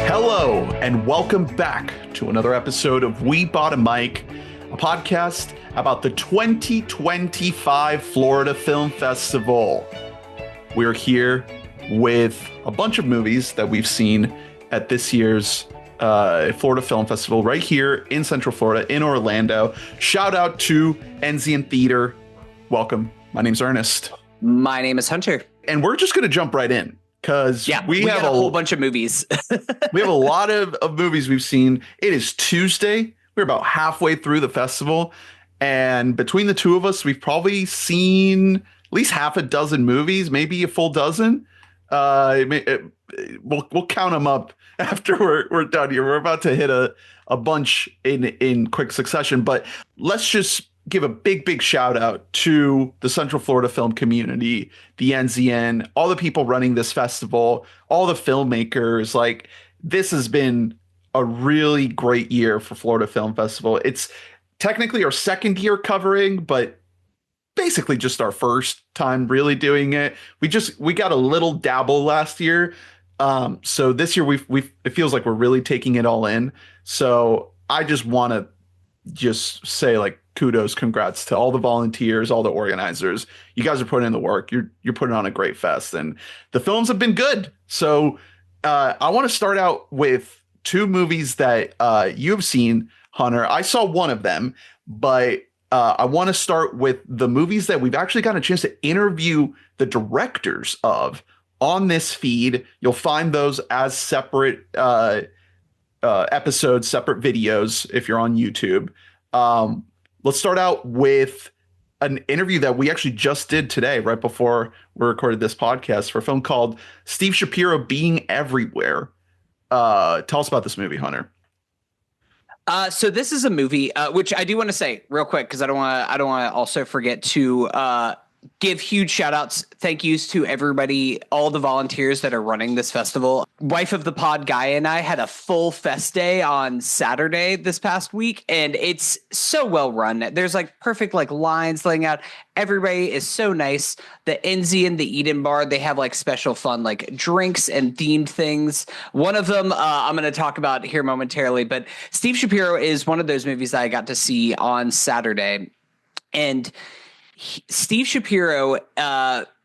Hello, and welcome back to another episode of We Bought a Mic, a podcast about the 2025 Florida Film Festival. We're here with a bunch of movies that we've seen at this year's Florida Film Festival right here in Central Florida, in Orlando. Shout out to Enzian Theater. Welcome. My name's Ernest. My name is Hunter. And we're just going to jump right in. Because we have got a whole bunch of movies. We have a lot of movies we've seen. It is Tuesday. We're about halfway through the festival. And between the two of us, we've probably seen at least half a dozen movies, maybe a full dozen. We'll count them up after we're done here. We're about to hit a bunch in quick succession. But let's just give a big shout out to the Central Florida film community, the NZN, all the people running this festival, all the filmmakers. Like, this has been a really great year for Florida Film Festival. It's technically our second year covering, but basically just our first time really doing it. We got a little dabble last year. So this year it feels like we're really taking it all in. So I just want to just say, like, kudos, congrats to all the volunteers, all the organizers. You guys are putting in the work. You're putting on a great fest, and the films have been good. So I want to start out with two movies that you've seen, Hunter. I saw one of them, but I want to start with the movies that we've actually gotten a chance to interview the directors of on this feed. You'll find those as separate episodes, separate videos if you're on YouTube. Let's start out with an interview that we actually just did today, right before we recorded this podcast, for a film called Steve Schapiro Being Everywhere. Tell us about this movie, Hunter. So this is a movie, which I do want to say real quick, because I don't want to also forget to give huge shout outs. Thank yous to everybody, all the volunteers that are running this festival. Wife of the pod Guy and I had a full fest day on Saturday this past week, and it's so well run. There's like perfect like lines laying out. Everybody is so nice. The Enzi and the Eden Bar, they have like special fun like drinks and themed things. One of them I'm going to talk about here momentarily, but Steve Schapiro is one of those movies that I got to see on Saturday. And Steve Schapiro,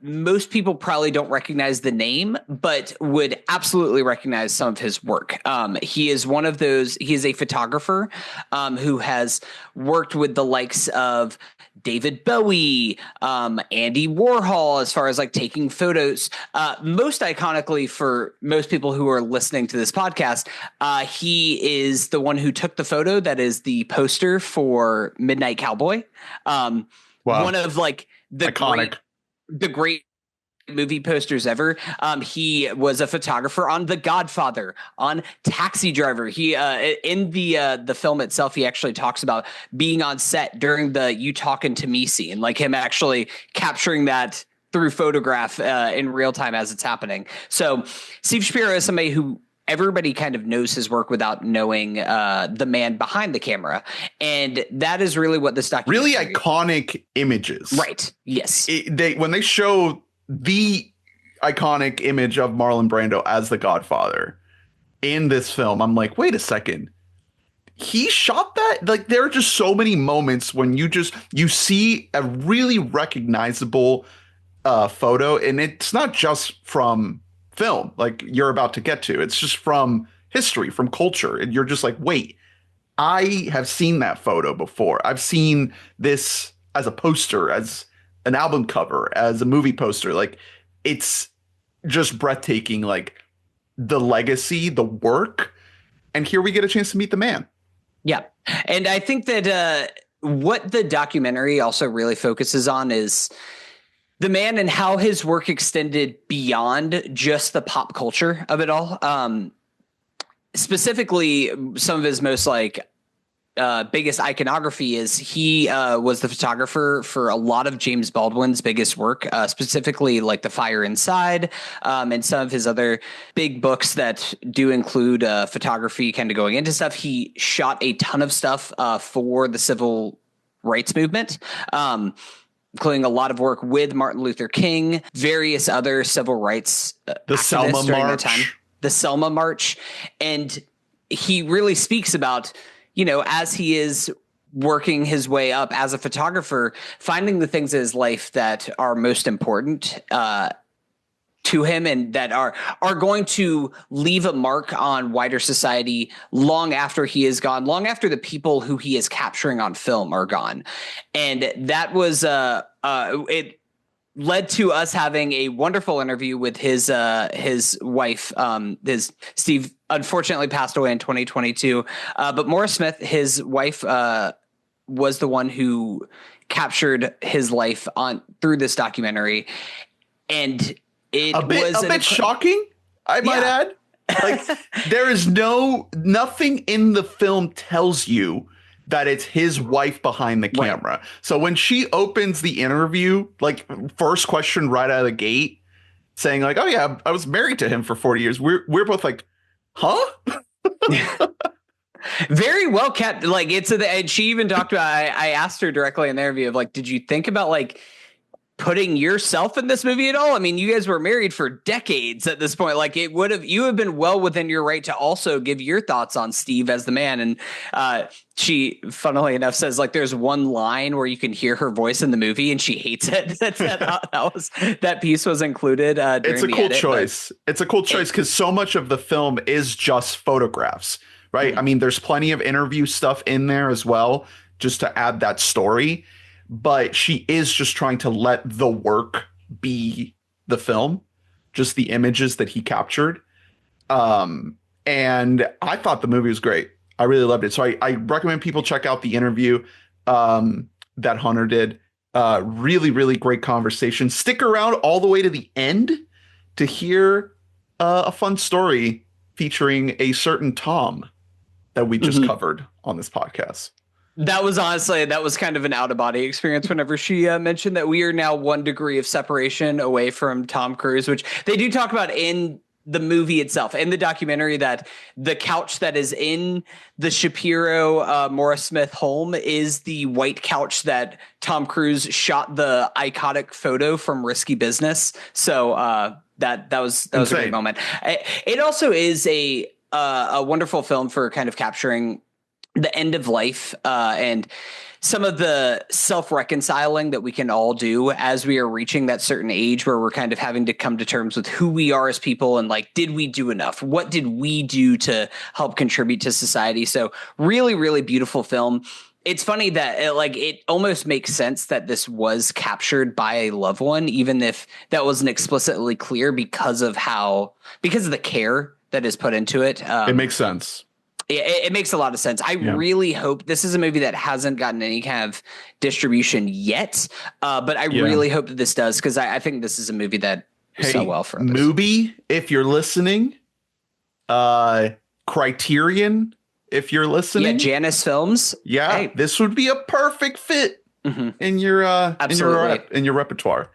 most people probably don't recognize the name, but would absolutely recognize some of his work. He is one of those. He is a photographer who has worked with the likes of David Bowie, Andy Warhol, as far as like taking photos. Most iconically for most people who are listening to this podcast, he is the one who took the photo that is the poster for Midnight Cowboy. Wow. One of like the great movie posters ever. He was a photographer on The Godfather, on Taxi Driver. He in the film itself, he actually talks about being on set during the "You Talking to Me" scene, like him actually capturing that through photograph in real time as it's happening. So Steve Schapiro is somebody who everybody kind of knows his work without knowing the man behind the camera. And that is really what this documentary really iconic images. Right. Yes. When they show the iconic image of Marlon Brando as the Godfather in this film, I'm like, wait a second. He shot that? Like, there are just so many moments when you see a really recognizable photo, and it's not just from film like you're about to get to. It's just from history, from culture. And you're just like, wait, I have seen that photo before. I've seen this as a poster, as an album cover, as a movie poster. Like, it's just breathtaking, like the legacy, the work. And here we get a chance to meet the man. Yeah. And I think that what the documentary also really focuses on is the man and how his work extended beyond just the pop culture of it all. Specifically, some of his most biggest iconography is he was the photographer for a lot of James Baldwin's biggest work, specifically like The Fire Inside, and some of his other big books that do include photography kind of going into stuff. He shot a ton of stuff for the civil rights movement. including a lot of work with Martin Luther King, various other civil rights The Selma activists during that March. time. The Selma March. And he really speaks about, as he is working his way up as a photographer, finding the things in his life that are most important to him and that are going to leave a mark on wider society long after he is gone, long after the people who he is capturing on film are gone. And that was it led to us having a wonderful interview with his wife. His Steve unfortunately passed away in 2022, but Maura Smith, his wife, was the one who captured his life through this documentary, and it was a bit shocking, I might add. Like, there is nothing in the film tells you that it's his wife behind the camera. Right. So when she opens the interview, like, first question right out of the gate, saying like, "Oh yeah, I was married to him for 40 years." We're both like, "Huh?" Very well kept. Like, and she even talked about, I asked her directly in the interview of like, did you think about like putting yourself in this movie at all? I mean, you guys were married for decades at this point. Like, you have been well within your right to also give your thoughts on Steve as the man. And she, funnily enough, says like there's one line where you can hear her voice in the movie and she hates it. That piece was included. It's a cool choice. It's a cool choice because so much of the film is just photographs, right? Mm-hmm. I mean, there's plenty of interview stuff in there as well, just to add that story. But she is just trying to let the work be the film, just the images that he captured. And I thought the movie was great. I really loved it. So I recommend people check out the interview that Hunter did. Really, really great conversation. Stick around all the way to the end to hear a fun story featuring a certain Tom that we just covered on this podcast. That was kind of an out-of-body experience whenever she mentioned that we are now 1 degree of separation away from Tom Cruise, which they do talk about in the movie itself, in the documentary, that the couch that is in the Schapiro Maura Smith home is the white couch that Tom Cruise shot the iconic photo from Risky Business. So that was a great moment. It also is a wonderful film for kind of capturing the end of life and some of the self-reconciling that we can all do as we are reaching that certain age where we're kind of having to come to terms with who we are as people and like, did we do enough? What did we do to help contribute to society? So really, really beautiful film. It's funny that it almost makes sense that this was captured by a loved one, even if that wasn't explicitly clear because of the care that is put into it. It makes sense. It makes a lot of sense. I really hope this is a movie that hasn't gotten any kind of distribution yet, but I really hope that this does, because I think this is a movie that is so well for others. Mubi, if you're listening, Criterion, if you're listening, Janus Films, this would be a perfect fit in your repertoire.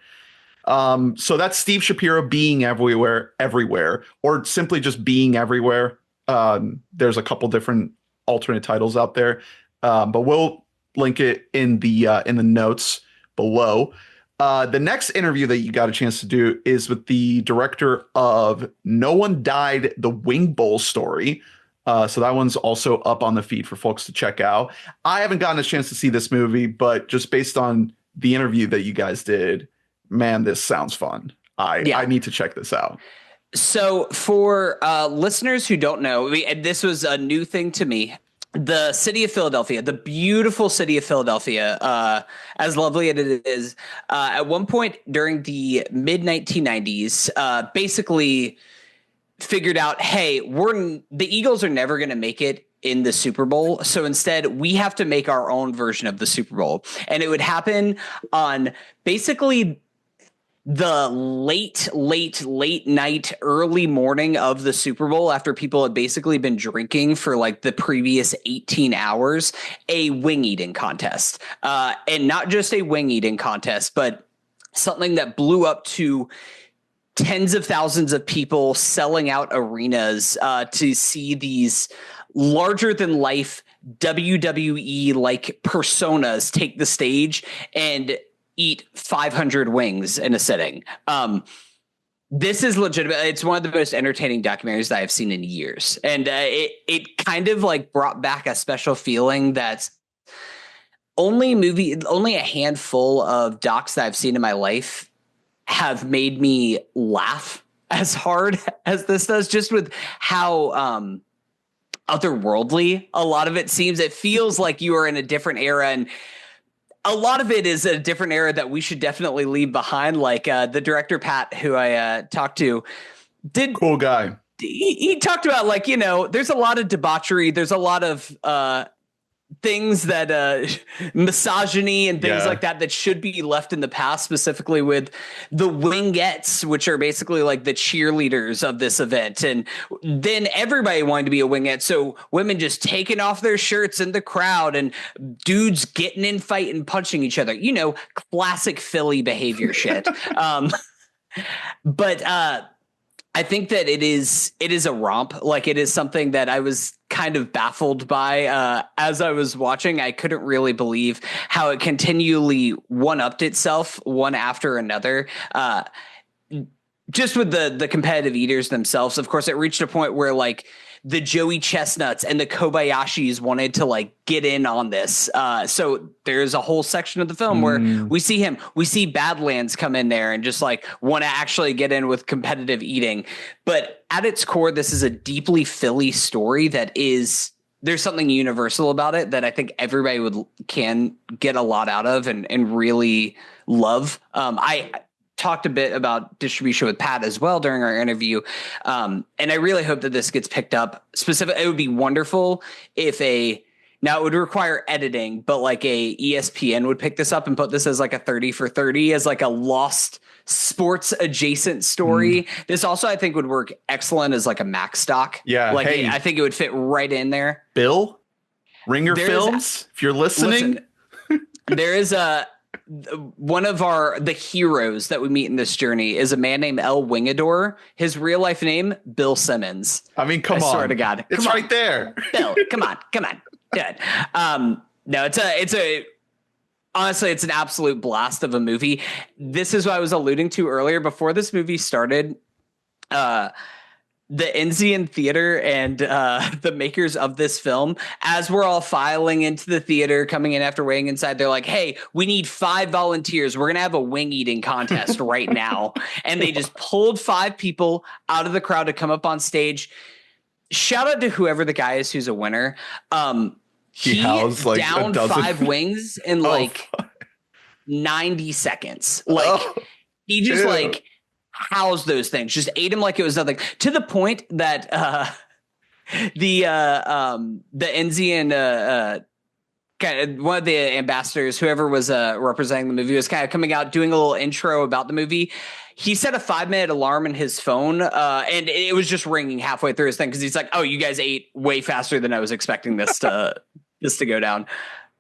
So that's Steve Schapiro being everywhere, or simply just being everywhere. There's a couple different alternate titles out there, but we'll link it in the notes below. The next interview that you got a chance to do is with the director of No One Died, the Wing Bowl Story. So that one's also up on the feed for folks to check out. I haven't gotten a chance to see this movie, but just based on the interview that you guys did, man, this sounds fun. I need to check this out. So for listeners who don't know, this was a new thing to me. The city of Philadelphia, the beautiful city of Philadelphia, as lovely as it is, at one point during the mid-1990s, basically figured out, hey, the Eagles are never going to make it in the Super Bowl. So instead, we have to make our own version of the Super Bowl. And it would happen on basically the late night, early morning of the Super Bowl, after people had basically been drinking for like the previous 18 hours, a wing eating contest. And not just a wing eating contest, but something that blew up to tens of thousands of people selling out arenas to see these larger than life WWE like personas take the stage and eat 500 wings in a sitting. This is legitimate. It's one of the most entertaining documentaries that I've seen in years. And it kind of like brought back a special feeling that only a handful of docs that I've seen in my life have made me laugh as hard as this does, just with how otherworldly a lot of it seems. It feels like you are in a different era, and a lot of it is a different era that we should definitely leave behind. Like the director, Pat, who I talked to, did cool guy. He talked about, like, you know, there's a lot of debauchery. There's a lot of things that misogyny and things like that should be left in the past, specifically with the wingettes, which are basically like the cheerleaders of this event. And then everybody wanted to be a wingette. So women just taking off their shirts in the crowd and dudes getting in fight and punching each other, you know, classic Philly behavior shit. But I think that it is a romp. Like, it is something that I was kind of baffled by as I was watching. I couldn't really believe how it continually one-upped itself one after another. Just with the competitive eaters themselves. Of course, it reached a point where like the Joey Chestnuts and the Kobayashis wanted to like get in on this. So there's a whole section of the film where we see Badlands come in there and just like want to actually get in with competitive eating. But at its core, this is a deeply Philly story there's something universal about it that I think everybody can get a lot out of and really love. I talked a bit about distribution with Pat as well during our interview. And I really hope that this gets picked up. It would be wonderful if now it would require editing, but like a ESPN would pick this up and put this as like a 30 for 30 as like a Lost sports adjacent story. This also, I think, would work excellent as like a Max doc. Yeah. Like, hey, I think it would fit right in there. Bill, Ringer Films, if you're listening. Listen, there is one of the heroes that we meet in this journey is a man named El Wingador. His real life name, Bill Simmons. I mean, come on. I swear to God. It's right there. Bill, come on. Good. No, honestly, it's an absolute blast of a movie. This is what I was alluding to earlier. Before this movie started, the Enzian Theater and the makers of this film, as we're all filing into the theater, coming in after waiting inside, they're like, hey, we need 5 volunteers. We're going to have a wing eating contest right now. And they just pulled 5 people out of the crowd to come up on stage. Shout out to whoever the guy is who's a winner. He housed like downed 5 wings in like 90 seconds. Like he just like housed those things, just ate them like it was nothing, to the point that the Enzian kind of one of the ambassadors, whoever was representing the movie, was kind of coming out doing a little intro about the movie. He set a 5-minute alarm in his phone, and it was just ringing halfway through his thing because he's like, "Oh, you guys ate way faster than I was expecting this to go down."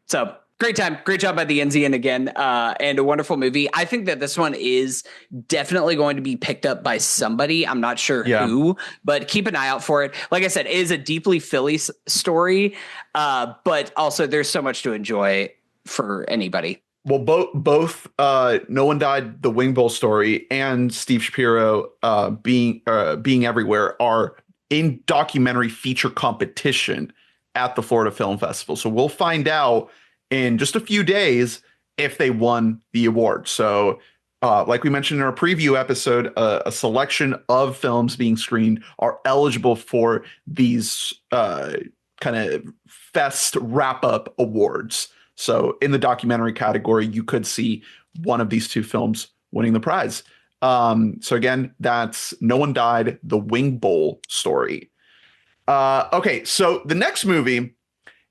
So great job by the Enzian again, and a wonderful movie. I think that this one is definitely going to be picked up by somebody. I'm not sure who, but keep an eye out for it. Like I said, it is a deeply Philly story, but also there's so much to enjoy for anybody. Well, both No One Died, the Wing Bowl story, and Steve Shapiro being everywhere are in documentary feature competition at the Florida Film Festival. So we'll find out in just a few days if they won the award. So like we mentioned in our preview episode, a selection of films being screened are eligible for these kind of fest wrap-up awards. So in the documentary category, you could see one of these 2 films winning the prize. So again, that's No One Died, the Wing Bowl story. Okay, so the next movie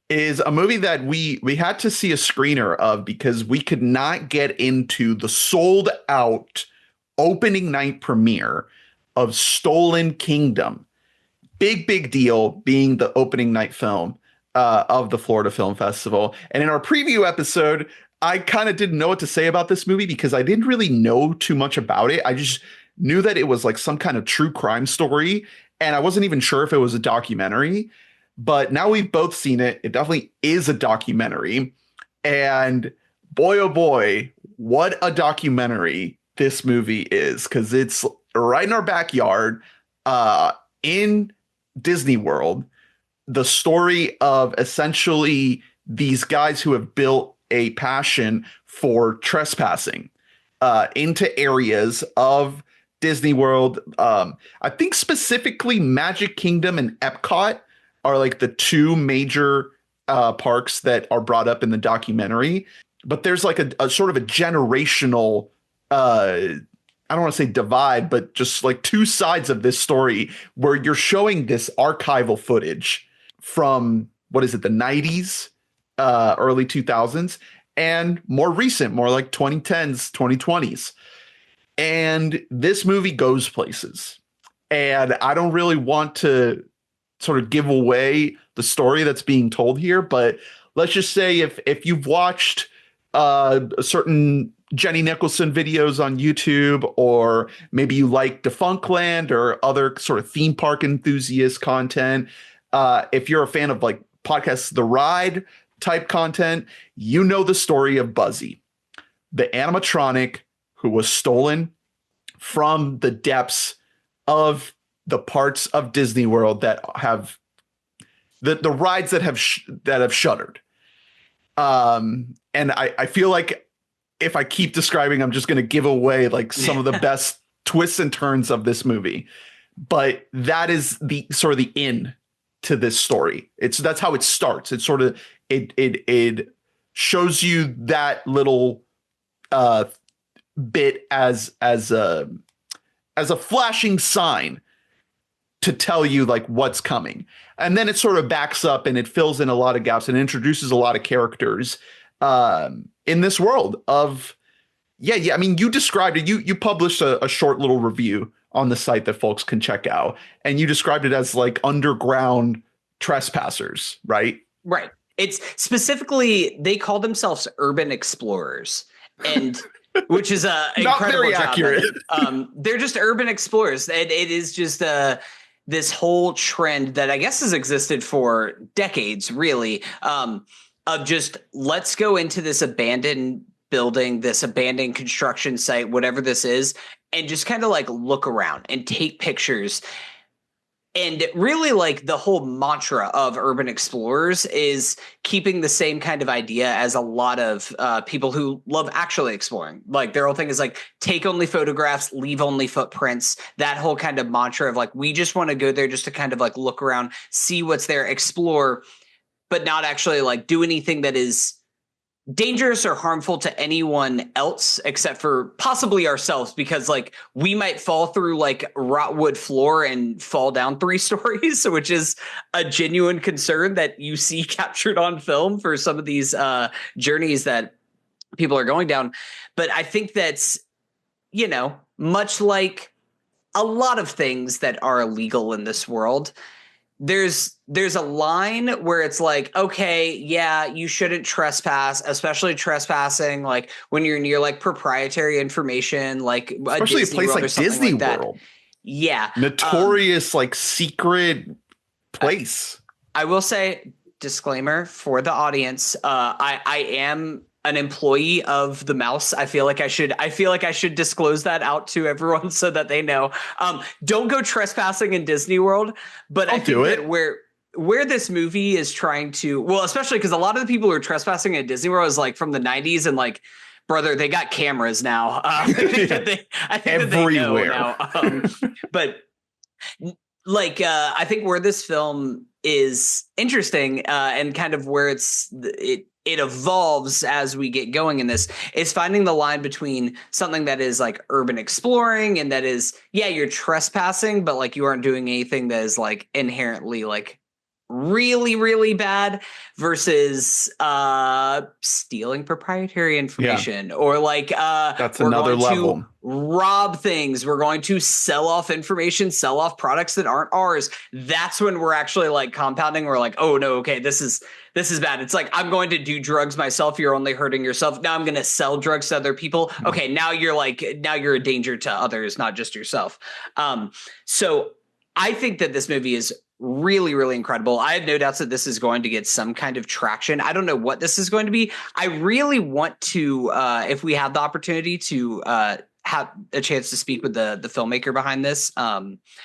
is a movie that we had to see a screener of because we could not get into the sold out opening night premiere of Stolen Kingdom. Big deal, being the opening night film of the Florida Film Festival. And in our preview episode, I kind of didn't know what to say about this movie because I didn't really know too much about it. I just knew that it was like some kind of true crime story, and I wasn't even sure if it was a documentary. But now we've both seen it. It definitely is a documentary. And boy, oh boy, what a documentary this movie is, because it's right in our backyard, in Disney World. The story of essentially these guys who have built a passion for trespassing into areas of Disney World. I think specifically Magic Kingdom and Epcot are like the two major parks that are brought up in the documentary. But there's like a sort of a generational, I don't want to say divide, but just like two sides of this story where you're showing this archival footage from, what is it, the 90s, early 2000s, and more recent, more like 2010s, 2020s. And this movie goes places. And I don't really want to sort of give away the story that's being told here, but let's just say if you've watched a certain Jenny Nicholson videos on YouTube, or maybe you like Defunctland or other sort of theme park enthusiast content, if you're a fan of like podcasts, The Ride type content, you know the story of Buzzy, the animatronic who was stolen from the depths of the parts of Disney World that have the rides that have shuttered. And I feel like if I keep describing, I'm just going to give away like some of the best twists and turns of this movie. But that is the sort of the end to this story. That's how it starts. It's sort of it shows you that little bit as a flashing sign to tell you like what's coming. And then it sort of backs up and it fills in a lot of gaps and introduces a lot of characters in this world of, yeah. I mean, you described it. You published a short little review on the site that folks can check out, and you described it as like underground trespassers, right? Right. It's specifically, they call themselves urban explorers, and which is a not incredible very job. accurate. They're just urban explorers. It is just this whole trend that I guess has existed for decades, really, of just let's go into this abandoned building, this abandoned construction site, whatever this is, and just kind of like look around and take pictures. And really, like, the whole mantra of urban explorers is keeping the same kind of idea as a lot of people who love actually exploring. Like, their whole thing is like, take only photographs, leave only footprints. That whole kind of mantra of like, we just want to go there just to kind of like look around, see what's there, explore, but not actually like do anything that is dangerous or harmful to anyone else except for possibly ourselves, because like we might fall through like wrought wood floor and fall down 3 stories, which is a genuine concern that you see captured on film for some of these journeys that people are going down. But I think that's, you know, much like a lot of things that are illegal in this world, there's a line where it's like, okay, yeah, you shouldn't trespass, especially trespassing like when you're near like proprietary information, like especially a place like Disney World. Yeah. Notorious, like secret place. I will say, disclaimer for the audience, I am an employee of the Mouse. I feel like I should disclose that out to everyone so that they know. Don't go trespassing in Disney World, but I think that where this movie is trying to, well, especially because a lot of the people who are trespassing at Disney World is like from the 90s, and like, brother, they got cameras now. I think that they know now. But like, I think where this film is interesting and kind of where it evolves as we get going in this is finding the line between something that is like urban exploring and that is, yeah, you're trespassing, but like you aren't doing anything that is like inherently like really, really bad, versus stealing proprietary information, or like that's another level. To rob things. We're going to sell off information, sell off products that aren't ours. That's when we're actually like compounding. We're like, oh no, okay, this is bad. It's like, I'm going to do drugs myself. You're only hurting yourself. Now I'm going to sell drugs to other people. Okay, now you're a danger to others, not just yourself. So I think that this movie is really, really incredible. I have no doubts that this is going to get some kind of traction. I don't know what this is going to be. I really want to, if we have the opportunity to have a chance to speak with the filmmaker behind this,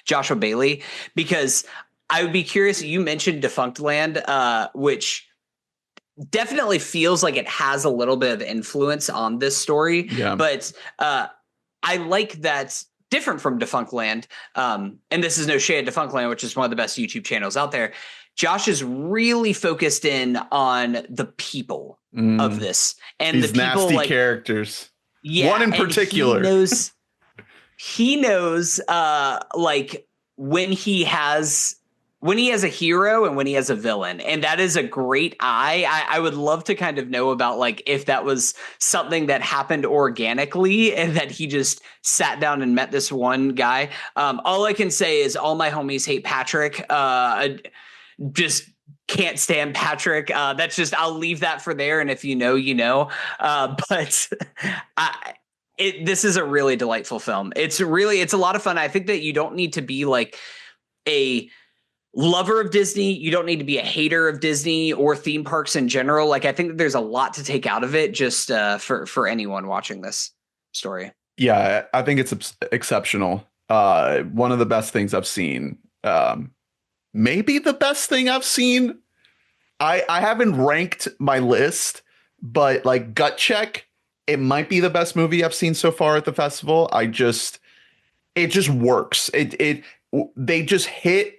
Joshua Bailey, because I would be curious. You mentioned Defunct Land, which definitely feels like it has a little bit of influence on this story, Yeah. but I like that different from Defunct Land. And this is no shade at Defunct Land, which is one of the best YouTube channels out there. Josh is really focused in on the people of this and These the people nasty like characters. yeah, One in particular. He knows like when he has a hero and when he has a villain. And that is a great eye. I would love to kind of know about like if that was something that happened organically and that he just sat down and met this one guy. All I can say is all my homies hate Patrick. Just can't stand Patrick. That's just, I'll leave that for there. And if you know, you know. But this is a really delightful film. It's a lot of fun. I think that you don't need to be like a lover of Disney. You don't need to be a hater of Disney or theme parks in general. Like, I think that there's a lot to take out of it just for anyone watching this story. Yeah, I think it's exceptional. One of the best things I've seen. Maybe the best thing I've seen. I haven't ranked my list, but like gut check, it might be the best movie I've seen so far at the festival. It just works. They just hit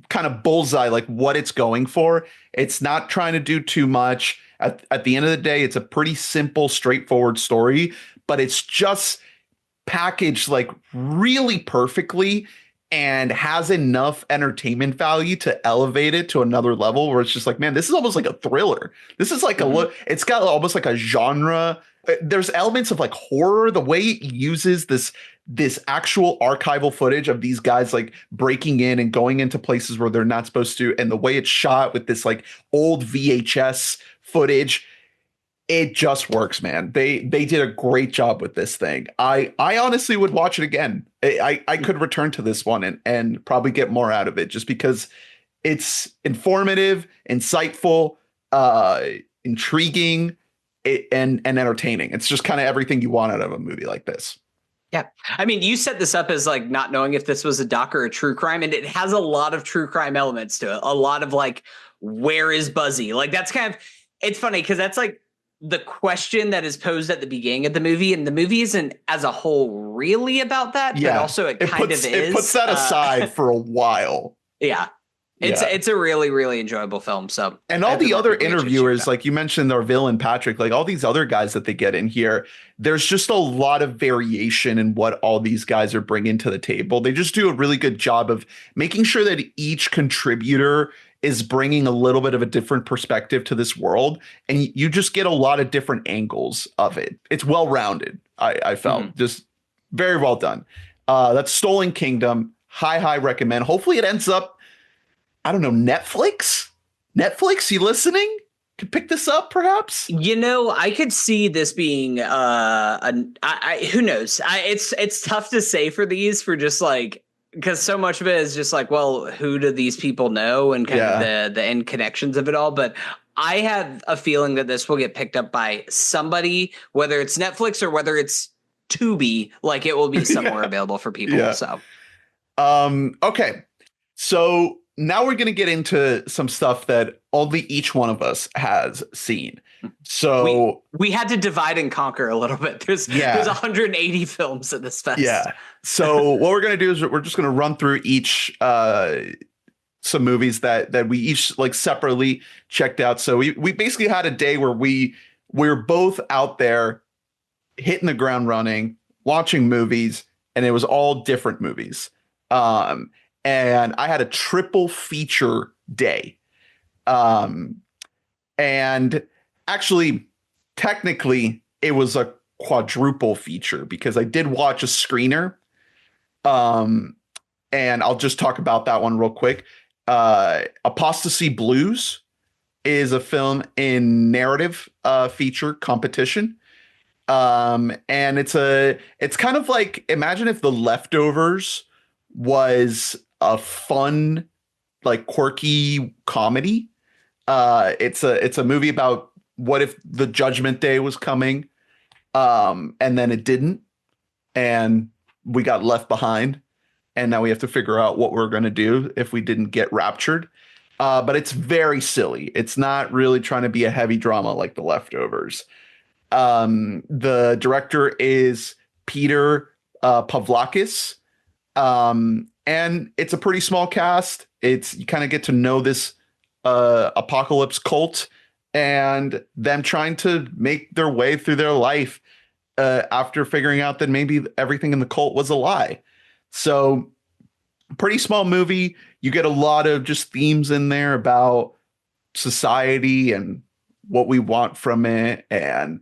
kind of bullseye, like what it's going for. It's not trying to do too much. At the end of the day, it's a pretty simple, straightforward story, but it's just packaged like really perfectly and has enough entertainment value to elevate it to another level where it's just like, man, this is almost like a thriller. This is like it's got almost like a genre. There's elements of like horror, the way it uses this actual archival footage of these guys like breaking in and going into places where they're not supposed to, and the way it's shot with this like old VHS footage. It just works, man. They did a great job with this thing. I honestly would watch it again. I could return to this one and probably get more out of it just because it's informative, insightful, intriguing, and entertaining. It's just kind of everything you want out of a movie like this. Yeah. I mean, you set this up as like not knowing if this was a doc or a true crime, and it has a lot of true crime elements to it. A lot of like, where is Buzzy? Like that's kind of, it's funny because that's like the question that is posed at the beginning of the movie, and the movie isn't as a whole really about that, but also it kind of is. It puts that aside for a while. Yeah. It's a really, really enjoyable film. So, and all the other interviewers, like you mentioned, our villain Patrick, like all these other guys that they get in here, there's just a lot of variation in what all these guys are bringing to the table. They just do a really good job of making sure that each contributor is bringing a little bit of a different perspective to this world, and you just get a lot of different angles of it. It's well rounded. I felt just very well done. That's Stolen Kingdom. High recommend. Hopefully it ends up, I don't know, Netflix, you listening? Could pick this up, perhaps. You know, I could see this being who knows? It's tough to say for these, for just like, because so much of it is just like, well, who do these people know, and kind of the end connections of it all. But I have a feeling that this will get picked up by somebody, whether it's Netflix or whether it's Tubi. Like it will be somewhere available for people. Yeah. So, okay, so now we're going to get into some stuff that only each one of us has seen. So we had to divide and conquer a little bit. There's 180 films at this fest. Yeah. So what we're going to do is we're just going to run through each some movies that we each like separately checked out. So we basically had a day where we're both out there hitting the ground running, watching movies, and it was all different movies. And I had a triple feature day. And actually, technically, it was a quadruple feature because I did watch a screener. And I'll just talk about that one real quick. Apostasy Blues is a film in narrative feature competition. And it's kind of like, imagine if The Leftovers was a fun like quirky comedy. It's a movie about what if the Judgment Day was coming, and then it didn't, and we got left behind, and now we have to figure out what we're going to do if we didn't get raptured. But it's very silly. It's not really trying to be a heavy drama like The Leftovers. The director is Peter Pavlakis, and it's a pretty small cast. You kind of get to know this apocalypse cult and them trying to make their way through their life after figuring out that maybe everything in the cult was a lie. So, pretty small movie. You get a lot of just themes in there about society and what we want from it, and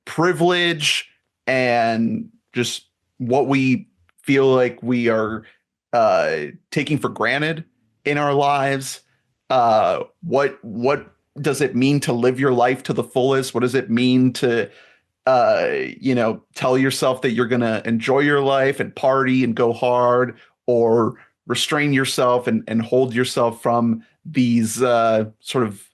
privilege, and just what we feel like we are taking for granted in our lives. What does it mean to live your life to the fullest? What does it mean to tell yourself that you're going to enjoy your life and party and go hard, or restrain yourself and hold yourself from these sort of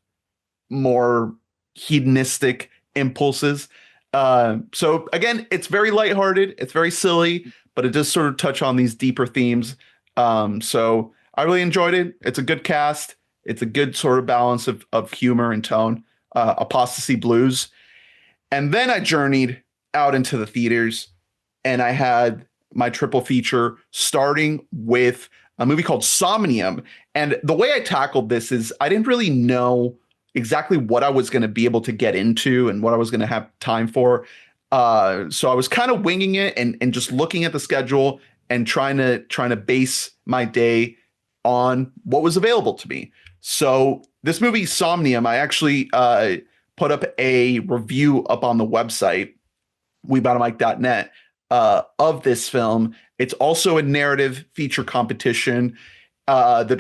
more hedonistic impulses. So again, it's very lighthearted, it's very silly, but it does sort of touch on these deeper themes. So I really enjoyed it. It's a good cast. It's a good sort of balance of humor and tone. Apostasy Blues. And then I journeyed out into the theaters, and I had my triple feature, starting with a movie called Somnium. And the way I tackled this is I didn't really know exactly what I was going to be able to get into and what I was going to have time for. So I was kind of winging it and just looking at the schedule and trying to base my day on what was available to me. So this movie, Somnium, I actually put up a review up on the website, webotamike.net, of this film. It's also a narrative feature competition. The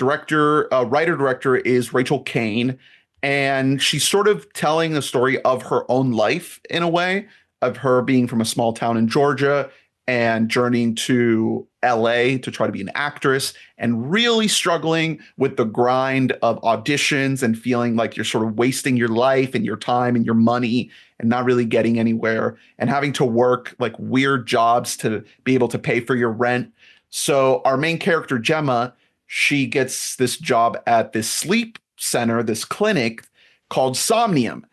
writer-director is Rachel Kane, and she's sort of telling the story of her own life in a way, of her being from a small town in Georgia and journeying to LA to try to be an actress, and really struggling with the grind of auditions and feeling like you're sort of wasting your life and your time and your money and not really getting anywhere, and having to work like weird jobs to be able to pay for your rent. So our main character, Gemma, she gets this job at this sleep center, this clinic called Somnium.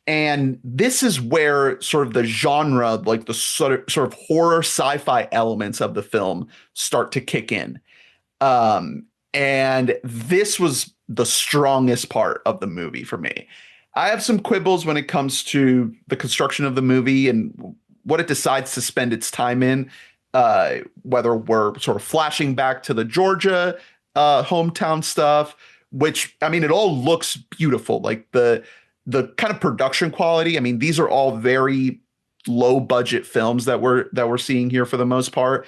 And this is where sort of the genre, like the sort of horror sci-fi elements of the film start to kick in. And this was the strongest part of the movie for me. I have some quibbles when it comes to the construction of the movie and what it decides to spend its time in, whether we're sort of flashing back to the Georgia hometown stuff, which, I mean, it all looks beautiful. Like the kind of production quality. I mean, these are all very low budget films that we're seeing here for the most part.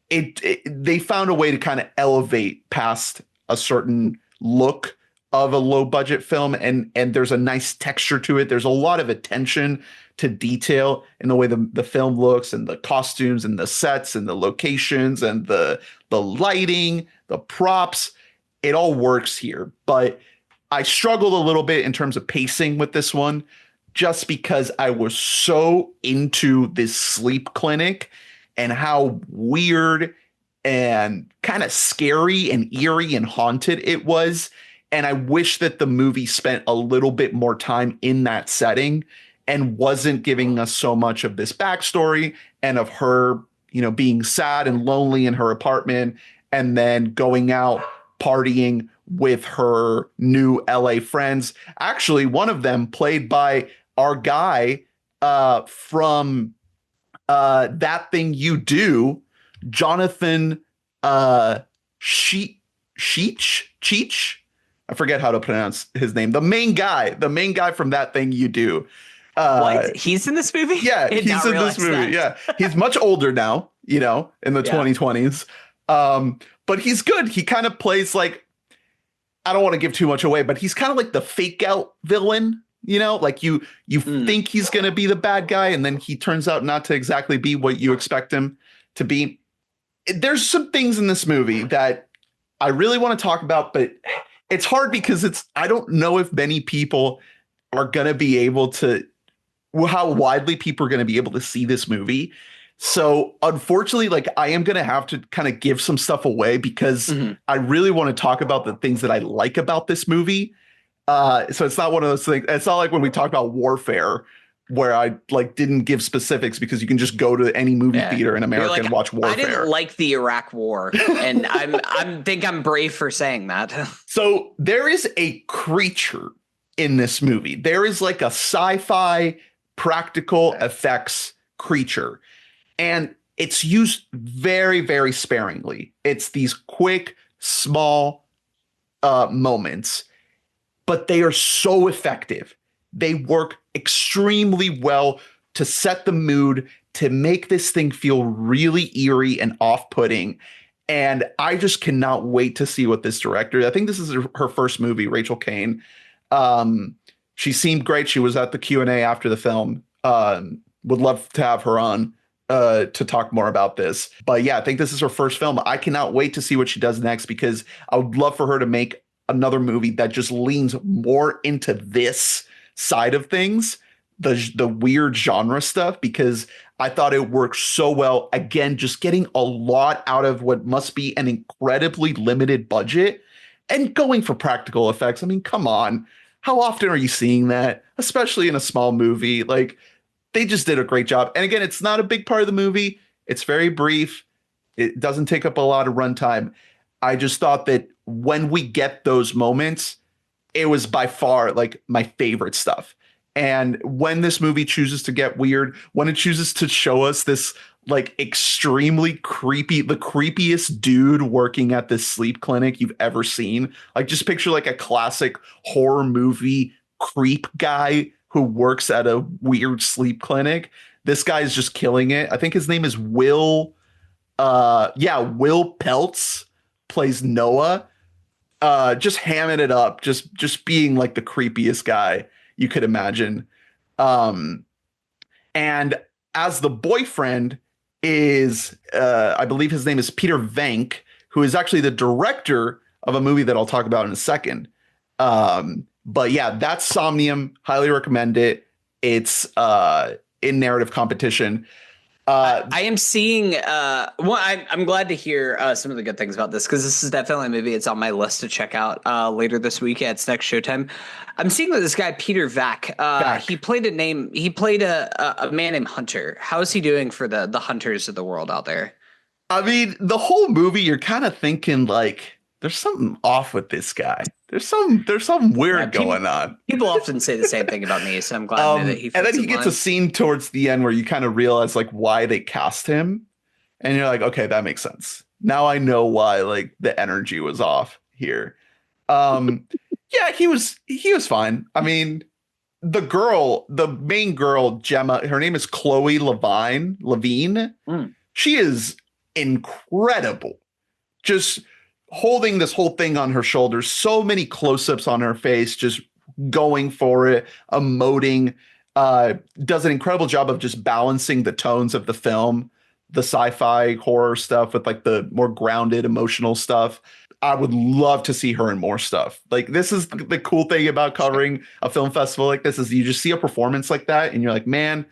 They found a way to kind of elevate past a certain look of a low budget film, and there's a nice texture to it. There's a lot of attention to detail in the way the film looks, and the costumes and the sets and the locations and the lighting, the props. It all works here, but I struggled a little bit in terms of pacing with this one, just because I was so into this sleep clinic and how weird and kind of scary and eerie and haunted it was. And I wish that the movie spent a little bit more time in that setting and wasn't giving us so much of this backstory and of her, being sad and lonely in her apartment and then going out partying with her new LA friends. Actually, one of them played by our guy from That Thing You Do, Jonathan Cheech. I forget how to pronounce his name. The main guy from That Thing You Do. What? He's in this movie? Yeah, he's in this movie. That. Yeah, he's much older now, in the 2020s. But he's good. He kind of plays like, I don't want to give too much away, but he's kind of like the fake out villain, like you think he's going to be the bad guy, and then he turns out not to exactly be what you expect him to be. There's some things in this movie that I really want to talk about, but it's hard because I don't know if many people are going to be able to, how widely people are going to be able to see this movie. So unfortunately, like I am going to have to kind of give some stuff away because I really want to talk about the things that I like about this movie. So it's not one of those things. It's not like when we talked about Warfare, where I like didn't give specifics because you can just go to any movie theater in America like, and watch Warfare. I didn't like the Iraq War, and I'm brave for saying that. So there is a creature in this movie. There is like a sci-fi practical effects creature, and it's used very, very sparingly. It's these quick, small moments, but they are so effective. They work extremely well to set the mood, to make this thing feel really eerie and off-putting. And I just cannot wait to see what this director, I think this is her first movie, Rachel Kane. She seemed great. She was at the Q&A after the film. Would love to have her on to talk more about this. But yeah, I think this is her first film. I cannot wait to see what she does next because I would love for her to make another movie that just leans more into this side of things, the weird genre stuff, because I thought it worked so well. Again, just getting a lot out of what must be an incredibly limited budget and going for practical effects. I mean, come on. How often are you seeing that, especially in a small movie? Like, they just did a great job. And again, it's not a big part of the movie. It's very brief. It doesn't take up a lot of runtime. I just thought that when we get those moments, it was by far like my favorite stuff. And when this movie chooses to get weird, when it chooses to show us this like extremely creepy, the creepiest dude working at this sleep clinic you've ever seen, like just picture like a classic horror movie creep guy who works at a weird sleep clinic. This guy is just killing it. I think his name is Will. Will Peltz plays Noah. Just hamming it up, just being like the creepiest guy you could imagine. And as the boyfriend is, I believe his name is Peter Venk, who is actually the director of a movie that I'll talk about in a second. But yeah, that's Somnium. Highly recommend it. It's in narrative competition. I am seeing. I'm glad to hear some of the good things about this because this is definitely a movie. It's on my list to check out later this week at its next showtime. I'm seeing that this guy Peter Vack. He played a name. He played a man named Hunter. How is he doing for the hunters of the world out there? I mean, the whole movie, you're kind of thinking like, there's something off with this guy. There's something weird going on. People often say the same thing about me, so I'm glad that he fits. And then he gets a scene towards the end where you kind of realize like why they cast him, and you're like, okay, that makes sense. Now I know why like the energy was off here. Yeah, he was fine. I mean, the main girl, Gemma, her name is Chloe Levine. She is incredible. Just holding this whole thing on her shoulders, so many close-ups on her face, just going for it, emoting, does an incredible job of just balancing the tones of the film, the sci-fi horror stuff with like the more grounded emotional stuff. I would love to see her in more stuff. Like, this is the cool thing about covering a film festival like this, is you just see a performance like that and you're like, man,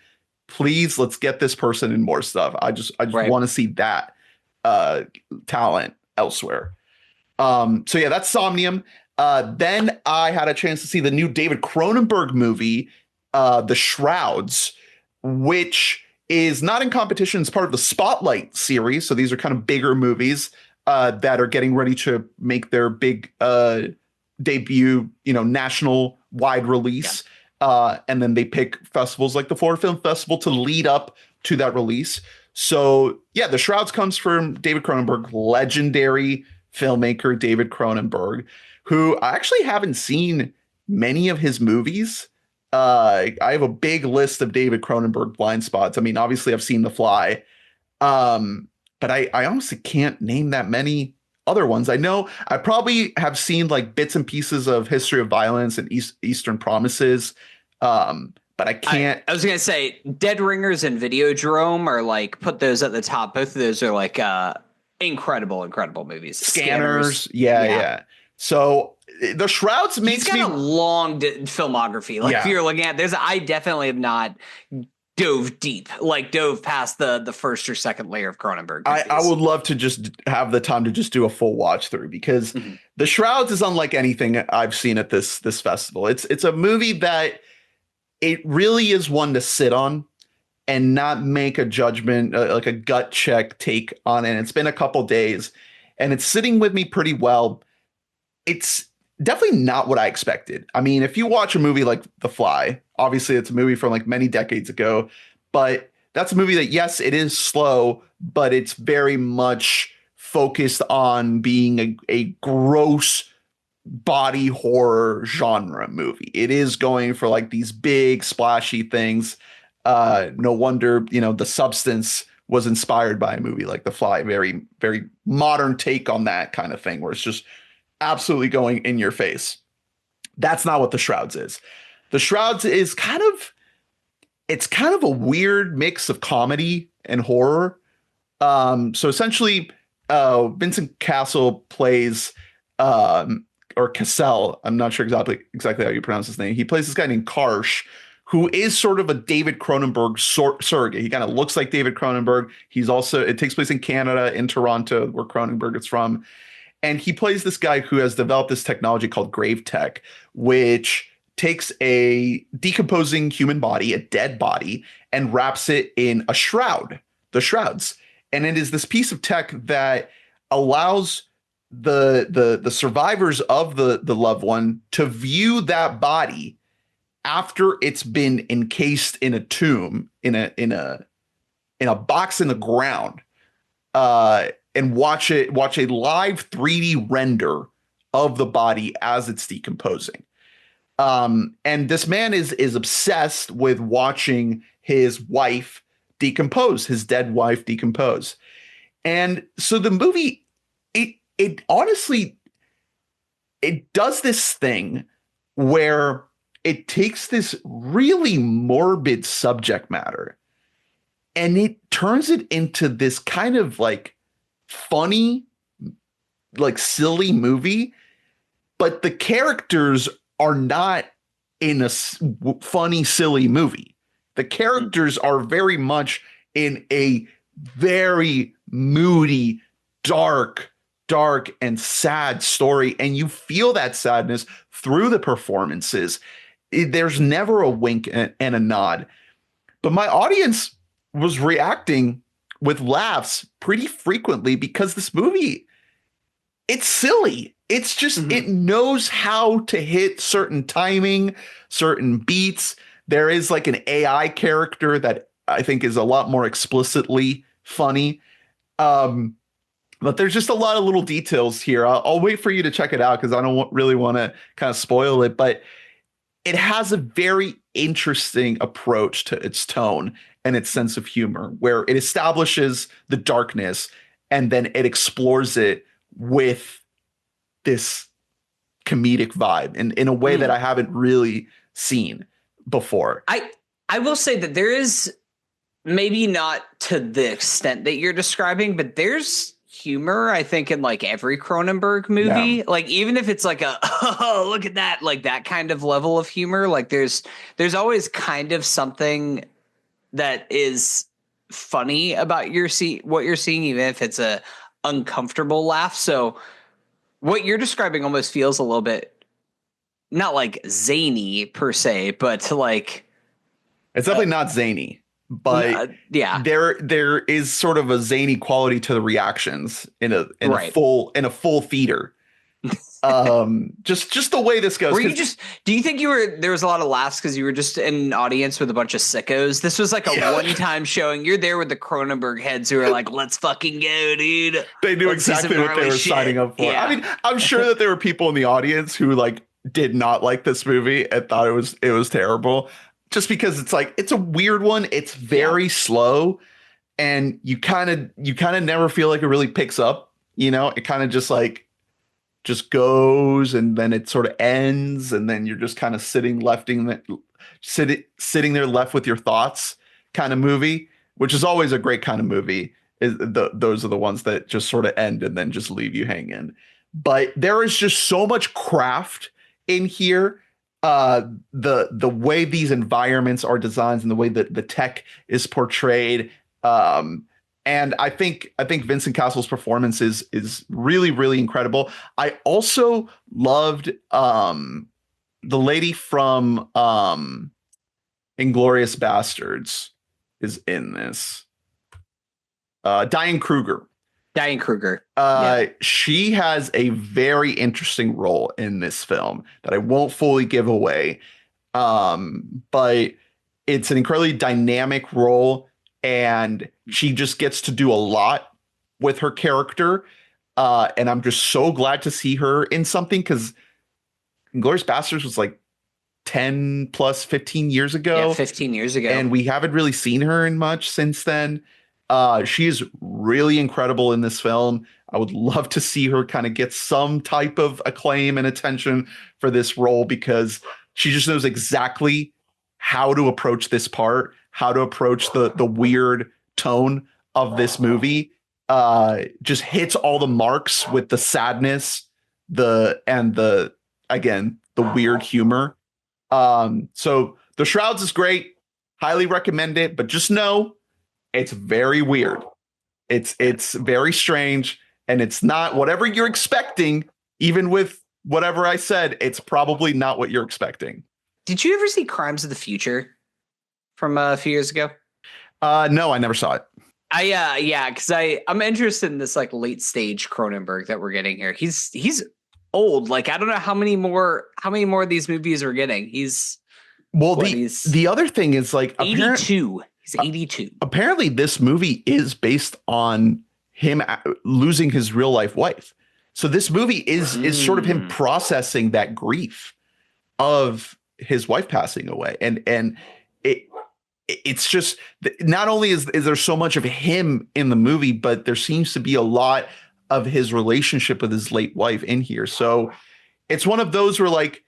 please, let's get this person in more stuff. I just want to see that talent elsewhere. So yeah, that's Somnium. Then I had a chance to see the new David Cronenberg movie, The Shrouds, which is not in competition. It's part of the Spotlight series. So these are kind of bigger movies that are getting ready to make their big debut, national wide release. Yeah. And then they pick festivals like the Florida Film Festival to lead up to that release. So yeah, The Shrouds comes from David Cronenberg, legendary filmmaker David Cronenberg, who I actually haven't seen many of his movies. I have a big list of David Cronenberg blind spots. I mean, obviously I've seen The Fly, but I honestly can't name that many other ones. I know I probably have seen like bits and pieces of History of Violence and Eastern Promises, but I can't. I was going to say Dead Ringers and Videodrome are like, put those at the top. Both of those are like incredible movies. Scanners. Yeah. So the Shrouds He's makes got me a long filmography. Like if yeah. you're looking at, I definitely have not dove past the first or second layer of Cronenberg movies. I would love to just have the time to just do a full watch through because the Shrouds is unlike anything I've seen at this festival. It's a movie that it really is one to sit on and not make a judgment, like a gut check take on it. It's been a couple days and it's sitting with me pretty well. It's definitely not what I expected. I mean, if you watch a movie like The Fly, obviously it's a movie from like many decades ago, but that's a movie that, yes, it is slow, but it's very much focused on being a gross body horror genre movie. It is going for like these big splashy things. No wonder, The Substance was inspired by a movie like The Fly, very, very modern take on that kind of thing, where it's just absolutely going in your face. That's not what The Shrouds is. The Shrouds is it's kind of a weird mix of comedy and horror. So essentially, Vincent Castle plays, or Cassell. I'm not sure exactly how you pronounce his name. He plays this guy named Karsh, who is sort of a David Cronenberg surrogate. He kind of looks like David Cronenberg. It takes place in Canada, in Toronto, where Cronenberg is from. And he plays this guy who has developed this technology called Grave Tech, which takes a decomposing human body, a dead body, and wraps it in a shroud, the Shrouds. And it is this piece of tech that allows the survivors of the loved one to view that body after it's been encased in a tomb, in a box in the ground, and watch a live 3D render of the body as it's decomposing. And this man is obsessed with watching his wife decompose, his dead wife decompose. And so the movie, it honestly, it does this thing where it takes this really morbid subject matter and it turns it into this kind of like funny, like silly movie, but the characters are not in a funny, silly movie. The characters are very much in a very moody, dark and sad story. And you feel that sadness through the performances. There's never a wink and a nod. But my audience was reacting with laughs pretty frequently because this movie, it's silly. It's just, it knows how to hit certain timing, certain beats. There is like an AI character that I think is a lot more explicitly funny. But there's just a lot of little details here. I'll wait for you to check it out because I don't really want to kind of spoil it. But it has a very interesting approach to its tone and its sense of humor, where it establishes the darkness and then it explores it with this comedic vibe in a way that I haven't really seen before. I will say that there is, maybe not to the extent that you're describing, but there's humor, I think, in like every Cronenberg movie. Yeah. Like even if it's like oh, look at that, like that kind of level of humor, like there's always kind of something that is funny about what you're seeing, even if it's a uncomfortable laugh. So what you're describing almost feels a little bit not like zany per se, but like it's definitely not zany. But yeah, there is sort of a zany quality to the reactions in a full theater. Just the way this goes. Do you think there was a lot of laughs because you were just in an audience with a bunch of sickos? This was like a one-time showing. You're there with the Cronenberg heads who are like, let's fucking go, dude. They knew exactly what they were signing up for. Yeah. I mean, I'm sure that there were people in the audience who like did not like this movie and thought it was terrible. Just because it's like, it's a weird one. It's very slow and you kind of never feel like it really picks up, it kind of just goes and then it sort of ends. And then you're just kind of sitting there left with your thoughts kind of movie, which is always a great kind of movie. those are the ones that just sort of end and then just leave you hanging. But there is just so much craft in here. The way these environments are designed and the way that the tech is portrayed. And I think Vincent Cassel's performance is really, really incredible. I also loved the lady from Inglorious Bastards is in this. Diane Kruger. Diane Kruger. Yeah. She has a very interesting role in this film that I won't fully give away. But it's an incredibly dynamic role, and she just gets to do a lot with her character. And I'm just so glad to see her in something, because Inglourious Basterds was like 10 plus 15 years ago. Yeah, 15 years ago. And we haven't really seen her in much since then. She is really incredible in this film. I would love to see her kind of get some type of acclaim and attention for this role, because she just knows exactly how to approach this part, how to approach the weird tone of this movie. Just hits all the marks with the sadness, the weird humor. So The Shrouds is great. Highly recommend it, but just know it's very weird. It's very strange, and it's not whatever you're expecting. Even with whatever I said, it's probably not what you're expecting. Did you ever see Crimes of the Future from a few years ago? No, I never saw it. Because I'm interested in this like late stage Cronenberg that we're getting here. He's old. Like, I don't know how many more of these movies we're getting. The other thing is, like, 82. He's 82. Apparently, this movie is based on him losing his real life wife. So this movie is sort of him processing that grief of his wife passing away, and it's just, not only is there so much of him in the movie, but there seems to be a lot of his relationship with his late wife in here. So it's one of those where, like,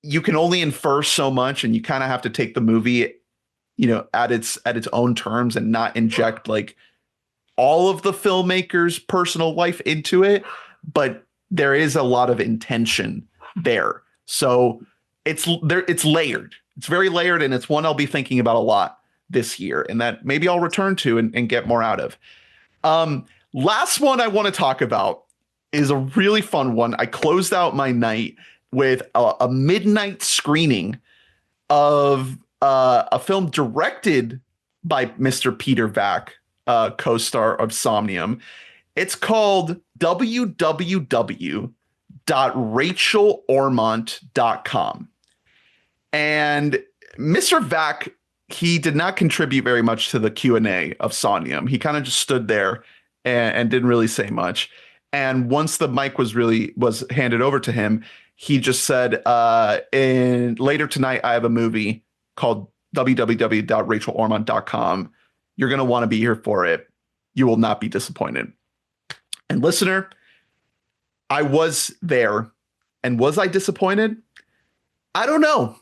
you can only infer so much, and you kind of have to take the movie, at its own terms, and not inject like all of the filmmaker's personal life into it. But there is a lot of intention there. So it's layered. It's very layered, and it's one I'll be thinking about a lot this year, and that maybe I'll return to and get more out of. Last one I want to talk about is a really fun one. I closed out my night with a midnight screening of a film directed by Mr. Peter Vack, co-star of Somnium. It's called www.rachelormont.com. And Mr. Vack, he did not contribute very much to the Q&A of Somnium. He kind of just stood there and didn't really say much. And once the mic was handed over to him, he just said, later tonight, I have a movie called www.rachelormont.com. You're going to want to be here for it. You will not be disappointed. And listener, I was there. And was I disappointed? I don't know.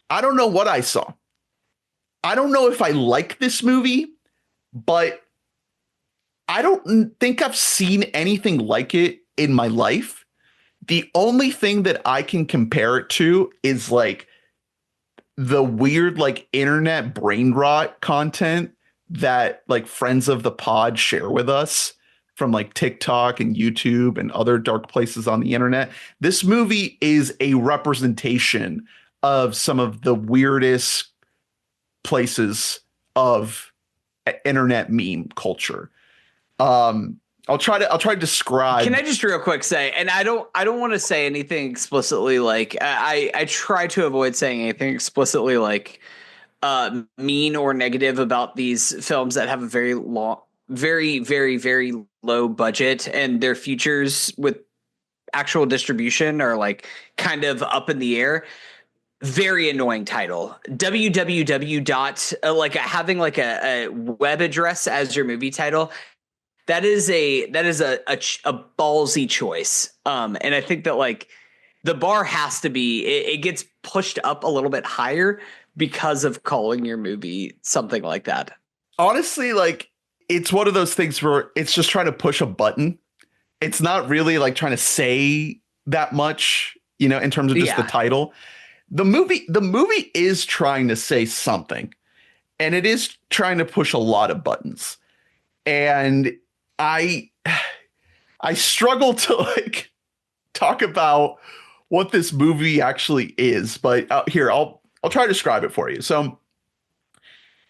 I don't know what I saw. I don't know if I like this movie, but I don't think I've seen anything like it in my life. The only thing that I can compare it to is like the weird, like, internet brain rot content that like friends of the pod share with us from like TikTok and YouTube and other dark places on the internet. This movie is a representation of some of the weirdest places of internet meme culture. I'll try to describe. Can I just real quick say, and I don't want to say anything explicitly, like I try to avoid saying anything explicitly like mean or negative about these films that have a very very low budget, and their futures with actual distribution are like kind of up in the air. Very annoying title. www. Like having like a web address as your movie title. That is a ballsy choice. And I think that like the bar has to be, it gets pushed up a little bit higher because of calling your movie something like that. Honestly, like it's one of those things where it's just trying to push a button. It's not really like trying to say that much, in terms of just the title. The movie is trying to say something, and it is trying to push a lot of buttons. And I struggle to like talk about what this movie actually is, but here I'll try to describe it for you. So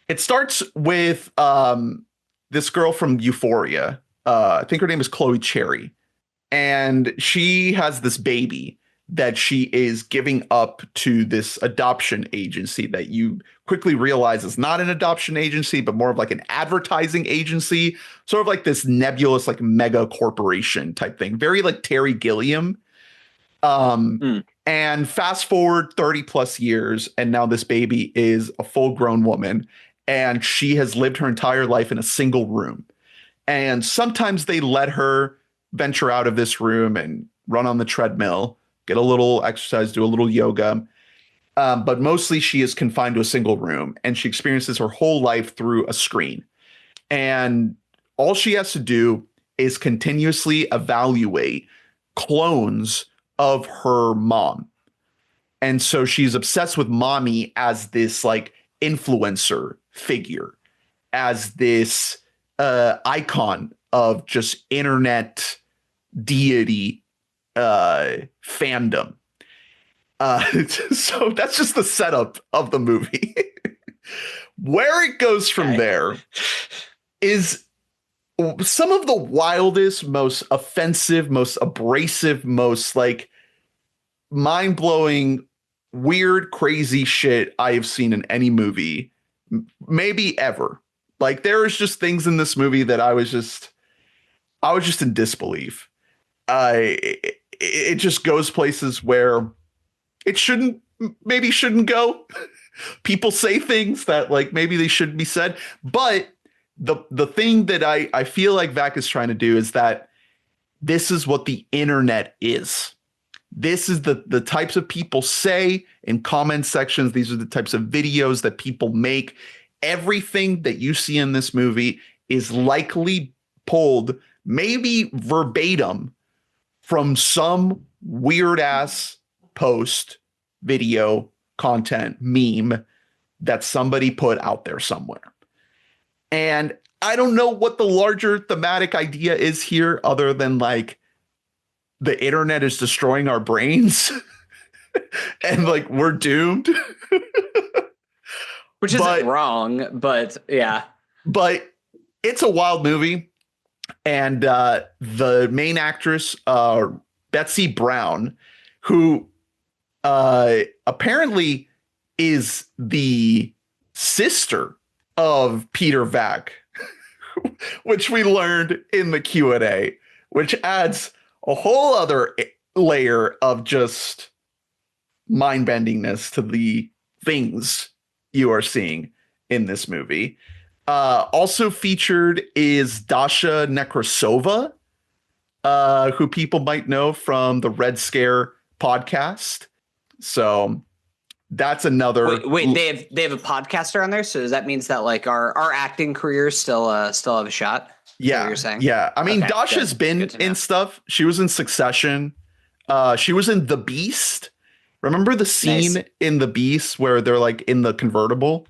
it starts with this girl from Euphoria. I think her name is Chloe Cherry, and she has this baby that she is giving up to this adoption agency that you quickly realize is not an adoption agency, but more of like an advertising agency, sort of like this nebulous, like mega corporation type thing. Very like Terry Gilliam. And fast forward 30 plus years, and now this baby is a full grown woman, and she has lived her entire life in a single room. And sometimes they let her venture out of this room and run on the treadmill, get a little exercise, do a little yoga. But mostly she is confined to a single room, and she experiences her whole life through a screen. And all she has to do is continuously evaluate clones of her mom. And so she's obsessed with mommy as this like influencer figure, as this icon of just internet deity fandom. So that's just the setup of the movie. Where it goes from there is some of the wildest, most offensive, most abrasive, most like mind-blowing, weird, crazy shit I have seen in any movie, maybe ever. Like there is just things in this movie that I was just in disbelief. It just goes places where it maybe shouldn't go. People say things that like maybe they shouldn't be said. But the thing that I feel like Vac is trying to do is that this is what the internet is. This is the types of people say in comment sections. These are the types of videos that people make. Everything that you see in this movie is likely pulled, maybe verbatim, from some weird ass post, video, content, meme that somebody put out there somewhere. And I don't know what the larger thematic idea is here other than like the internet is destroying our brains and like we're doomed. Which isn't wrong, but yeah. But it's a wild movie. And the main actress, Betsy Brown, who apparently is the sister of Peter Vac, which we learned in the Q&A, which adds a whole other layer of just mind-bendingness to the things you are seeing in this movie. Also featured is Dasha Nekrasova, who people might know from the Red Scare podcast. So that's another. Wait, they have a podcaster on there, so that means that like our acting careers still have a shot. Yeah, you're saying. Yeah, I mean, okay, Dasha's been in stuff. She was in Succession. She was in The Beast. Remember the scene in The Beast where they're like in the convertible?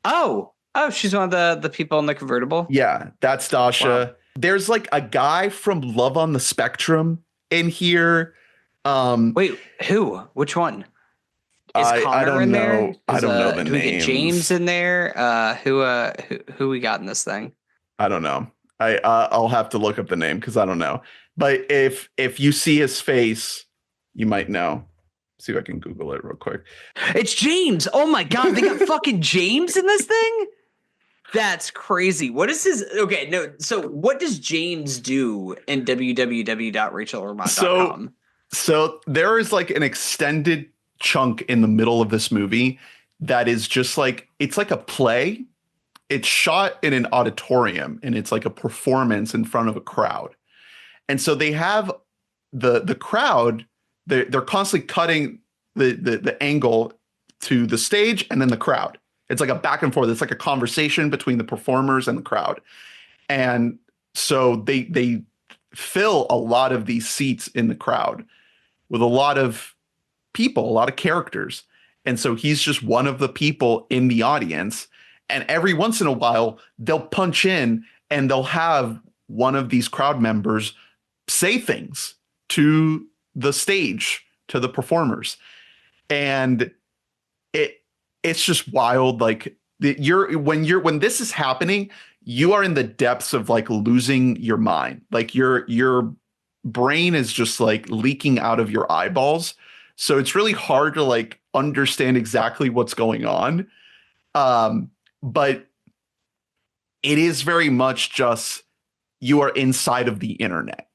Oh, she's one of the people in the convertible. Yeah, that's Dasha. Wow. There's like a guy from Love on the Spectrum in here. Wait, who? Which one? Is Connor in there? I don't know the names. Do we get James in there? Who we got in this thing? I don't know. I'll have to look up the name because I don't know. But if you see his face, you might know. See if I can Google it real quick. It's James. Oh my God, they got fucking James in this thing? That's crazy. What is his? Okay, no. So what does James do in www.rachelormont.com? So there is like an extended chunk in the middle of this movie that is just like, it's like a play. It's shot in an auditorium and it's like a performance in front of a crowd. And so they have the crowd, they're constantly cutting the angle to the stage and then the crowd. It's like a back and forth. It's like a conversation between the performers and the crowd. And so they fill a lot of these seats in the crowd with a lot of people, a lot of characters. And so he's just one of the people in the audience. And every once in a while, they'll punch in and they'll have one of these crowd members say things to the stage, to the performers. And it's just wild. Like when this is happening, you are in the depths of like losing your mind. Like your brain is just like leaking out of your eyeballs. So it's really hard to like understand exactly what's going on. But it is very much just you are inside of the internet.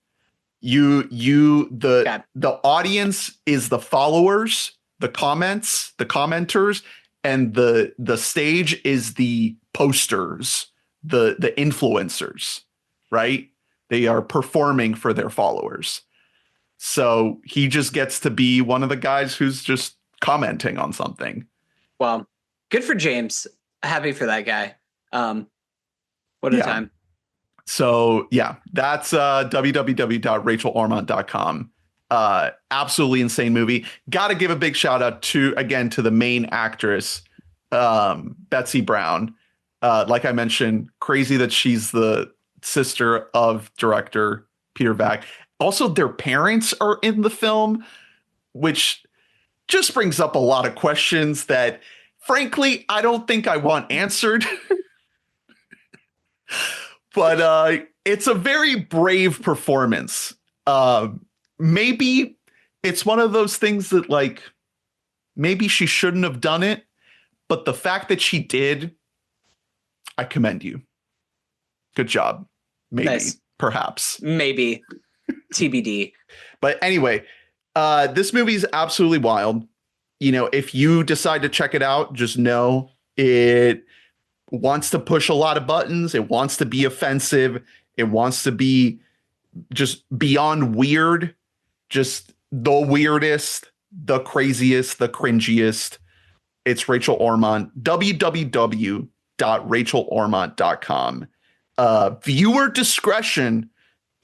The audience is the followers, the comments, the commenters, and the stage is the posters, the influencers, right? They are performing for their followers. So he just gets to be one of the guys who's just commenting on something. Well, good for James. Happy for that guy. What a time. So yeah, that's www.rachelormont.com. Absolutely insane movie. Got to give a big shout out to the main actress, Betsy Brown. Like I mentioned, crazy that she's the sister of director Peter Vack. Also, their parents are in the film, which just brings up a lot of questions that, frankly, I don't think I want answered. But it's a very brave performance. Maybe it's one of those things that, like, maybe she shouldn't have done it, but the fact that she did, I commend you. Good job. Maybe, nice. Perhaps. Maybe. TBD. But anyway, this movie is absolutely wild. You know, if you decide to check it out, just know it wants to push a lot of buttons. It wants to be offensive. It wants to be just beyond weird, just the weirdest, the craziest, the cringiest. It's Rachel Ormont, www.rachelormont.com. Viewer discretion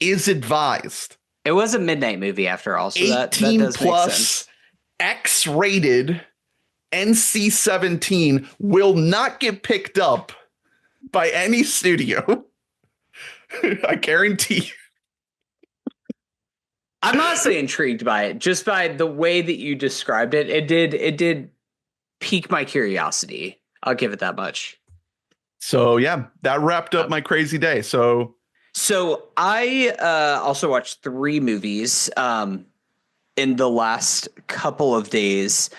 is advised. It was a midnight movie after all, so 18 that does plus, make sense. X-rated, NC-17 will not get picked up by any studio. I guarantee you. I'm honestly intrigued by it, just by the way that you described it. It did pique my curiosity. I'll give it that much. So yeah, that wrapped up my crazy day. So I also watched 3 movies in the last couple of days.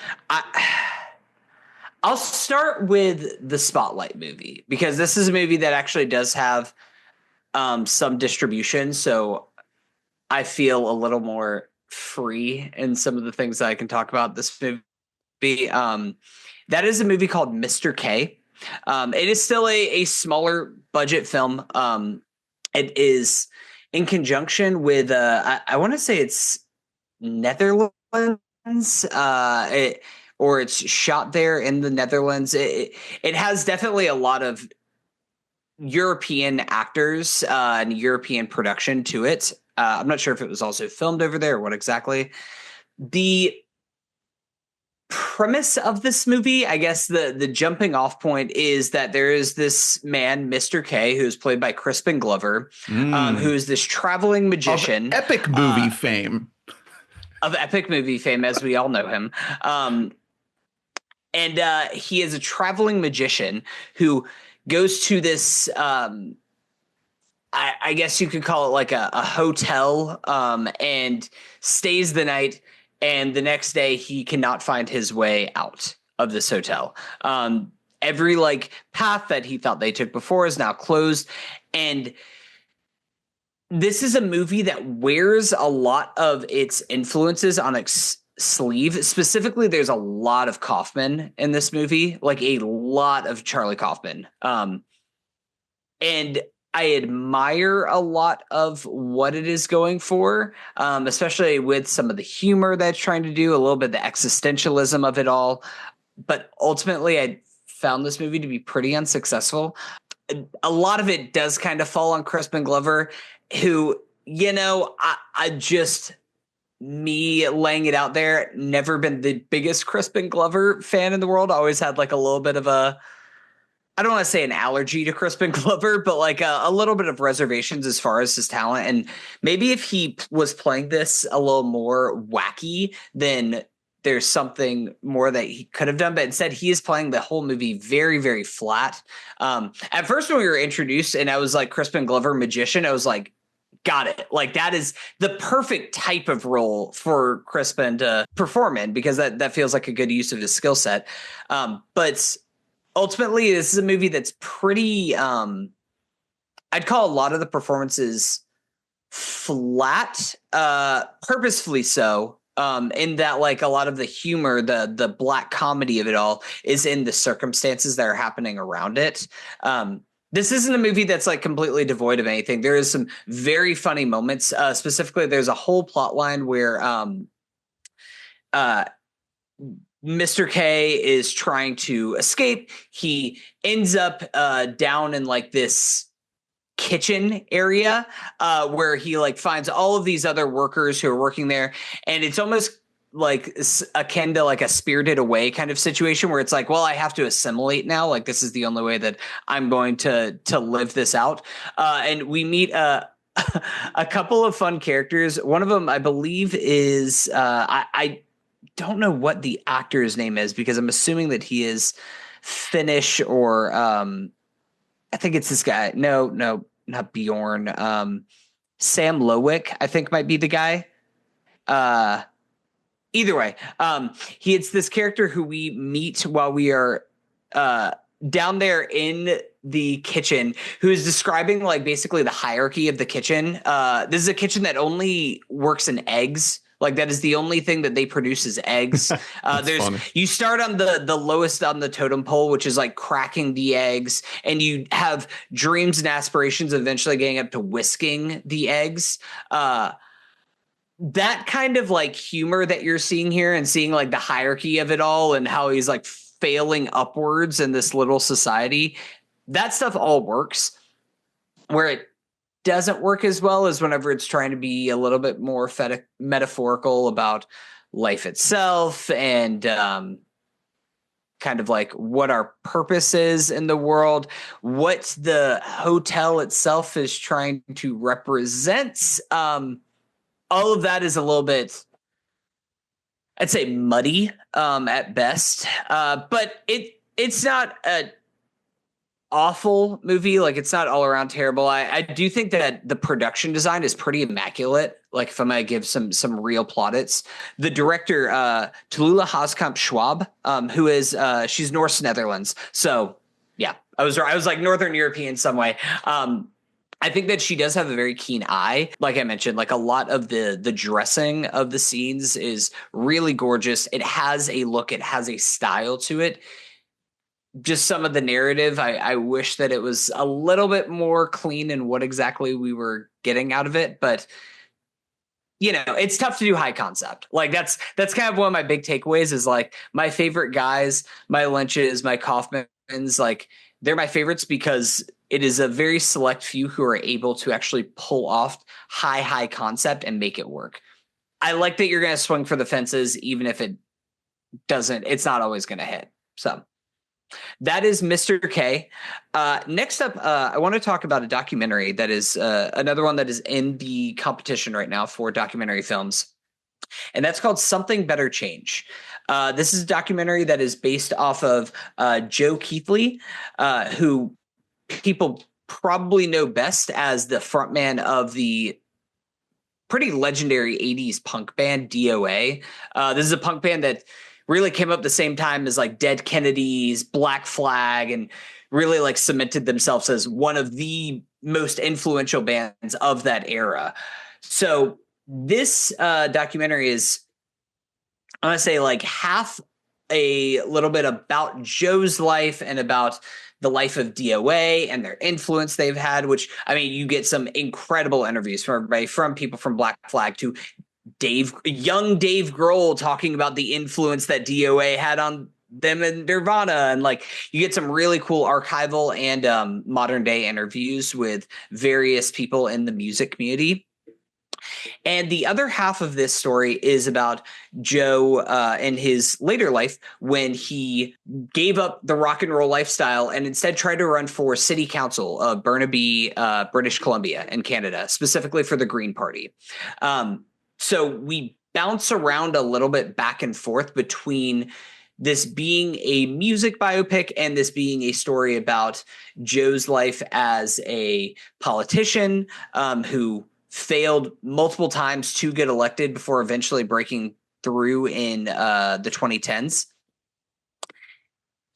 I'll start with the Spotlight movie, because this is a movie that actually does have some distribution. So I feel a little more free in some of the things that I can talk about this movie. That is a movie called Mr. K. It is still a smaller budget film. It is in conjunction with, I want to say it's Netherlands, or it's shot there in the Netherlands. It has definitely a lot of European actors and European production to it. I'm not sure if it was also filmed over there or what exactly. The premise of this movie, I guess the jumping off point is that there is this man, Mr. K, who's played by Crispin Glover, who is this traveling magician. Of epic movie fame. Of epic movie fame, as we all know him. And he is a traveling magician who goes to this, I guess you could call it like a hotel, and stays the night. And the next day he cannot find his way out of this hotel. Every like path that he thought they took before is now closed. And this is a movie that wears a lot of its influences on its sleeve. Specifically, there's a lot of Kaufman in this movie, like a lot of Charlie Kaufman. And I admire a lot of what it is going for, especially with some of the humor that's trying to do, a little bit of the existentialism of it all. But ultimately, I found this movie to be pretty unsuccessful. A lot of it does kind of fall on Crispin Glover, who, I just, me laying it out there, never been the biggest Crispin Glover fan in the world. Always had like a little bit of I don't want to say an allergy to Crispin Glover, but like a little bit of reservations as far as his talent. And maybe if he was playing this a little more wacky, then there's something more that he could have done. But instead, he is playing the whole movie very, very flat. At first, when we were introduced and I was like Crispin Glover magician, I was like, got it. Like that is the perfect type of role for Crispin to perform in, because that feels like a good use of his skill set. But ultimately, this is a movie that's pretty, I'd call a lot of the performances flat, purposefully so, in that like a lot of the humor, the black comedy of it all is in the circumstances that are happening around it. This isn't a movie that's like completely devoid of anything. There is some very funny moments. Specifically, there's a whole plot line where Mr. K is trying to escape. He ends up down in like this kitchen area where he like finds all of these other workers who are working there, and it's almost like akin to like a Spirited Away kind of situation where it's like, well, I have to assimilate now. Like this is the only way that I'm going to live this out. And we meet a couple of fun characters. One of them, I believe, is I don't know what the actor's name is, because I'm assuming that he is Finnish or I think it's this guy. No, not Bjorn. Sam Lowick, I think, might be the guy. Either way, it's this character who we meet while we are down there in the kitchen, who is describing like basically the hierarchy of the kitchen. This is a kitchen that only works in eggs. Like that is the only thing that they produce is eggs. You start on the lowest on the totem pole, which is like cracking the eggs, and you have dreams and aspirations of eventually getting up to whisking the eggs. That kind of like humor that you're seeing here and seeing like the hierarchy of it all and how he's like failing upwards in this little society, that stuff all works. Where it doesn't work as well as whenever it's trying to be a little bit more metaphorical about life itself and kind of like what our purpose is in the world, what the hotel itself is trying to represent. All of that is a little bit, I'd say, muddy at best. But it's not a awful movie. Like it's not all around terrible. I do think that the production design is pretty immaculate. Like if I'm gonna give some real plaudits, the director Tallulah Haskamp Schwab, who is she's Norse Netherlands. So yeah, I was like Northern European some way. I think that she does have a very keen eye. Like I mentioned, like a lot of the dressing of the scenes is really gorgeous. It has a look, it has a style to it. Just some of the narrative, I wish that it was a little bit more clean in what exactly we were getting out of it. But it's tough to do high concept. Like that's kind of one of my big takeaways is like my favorite guys, my Lynches, my Kaufmans, like they're my favorites because it is a very select few who are able to actually pull off high concept and make it work. I like that you're going to swing for the fences, even if it doesn't, it's not always going to hit. So that is Mr. K. Next up, I want to talk about a documentary that is another one that is in the competition right now for documentary films. And that's called Something Better Change. This is a documentary that is based off of Joe Keithley, who people probably know best as the frontman of the pretty legendary 80s punk band DOA. This is a punk band that really came up the same time as like Dead Kennedys, Black Flag, and really like cemented themselves as one of the most influential bands of that era. So this documentary is, I want to say, like half a little bit about Joe's life and about the life of DOA and their influence they've had, which, I mean, you get some incredible interviews from everybody, from people from Black Flag to young Dave Grohl talking about the influence that DOA had on them in Nirvana, and like you get some really cool archival and modern day interviews with various people in the music community. And the other half of this story is about Joe in his later life when he gave up the rock and roll lifestyle and instead tried to run for city council of Burnaby, British Columbia in Canada, specifically for the Green Party. So we bounce around a little bit back and forth between this being a music biopic and this being a story about Joe's life as a politician who failed multiple times to get elected before eventually breaking through in the 2010s.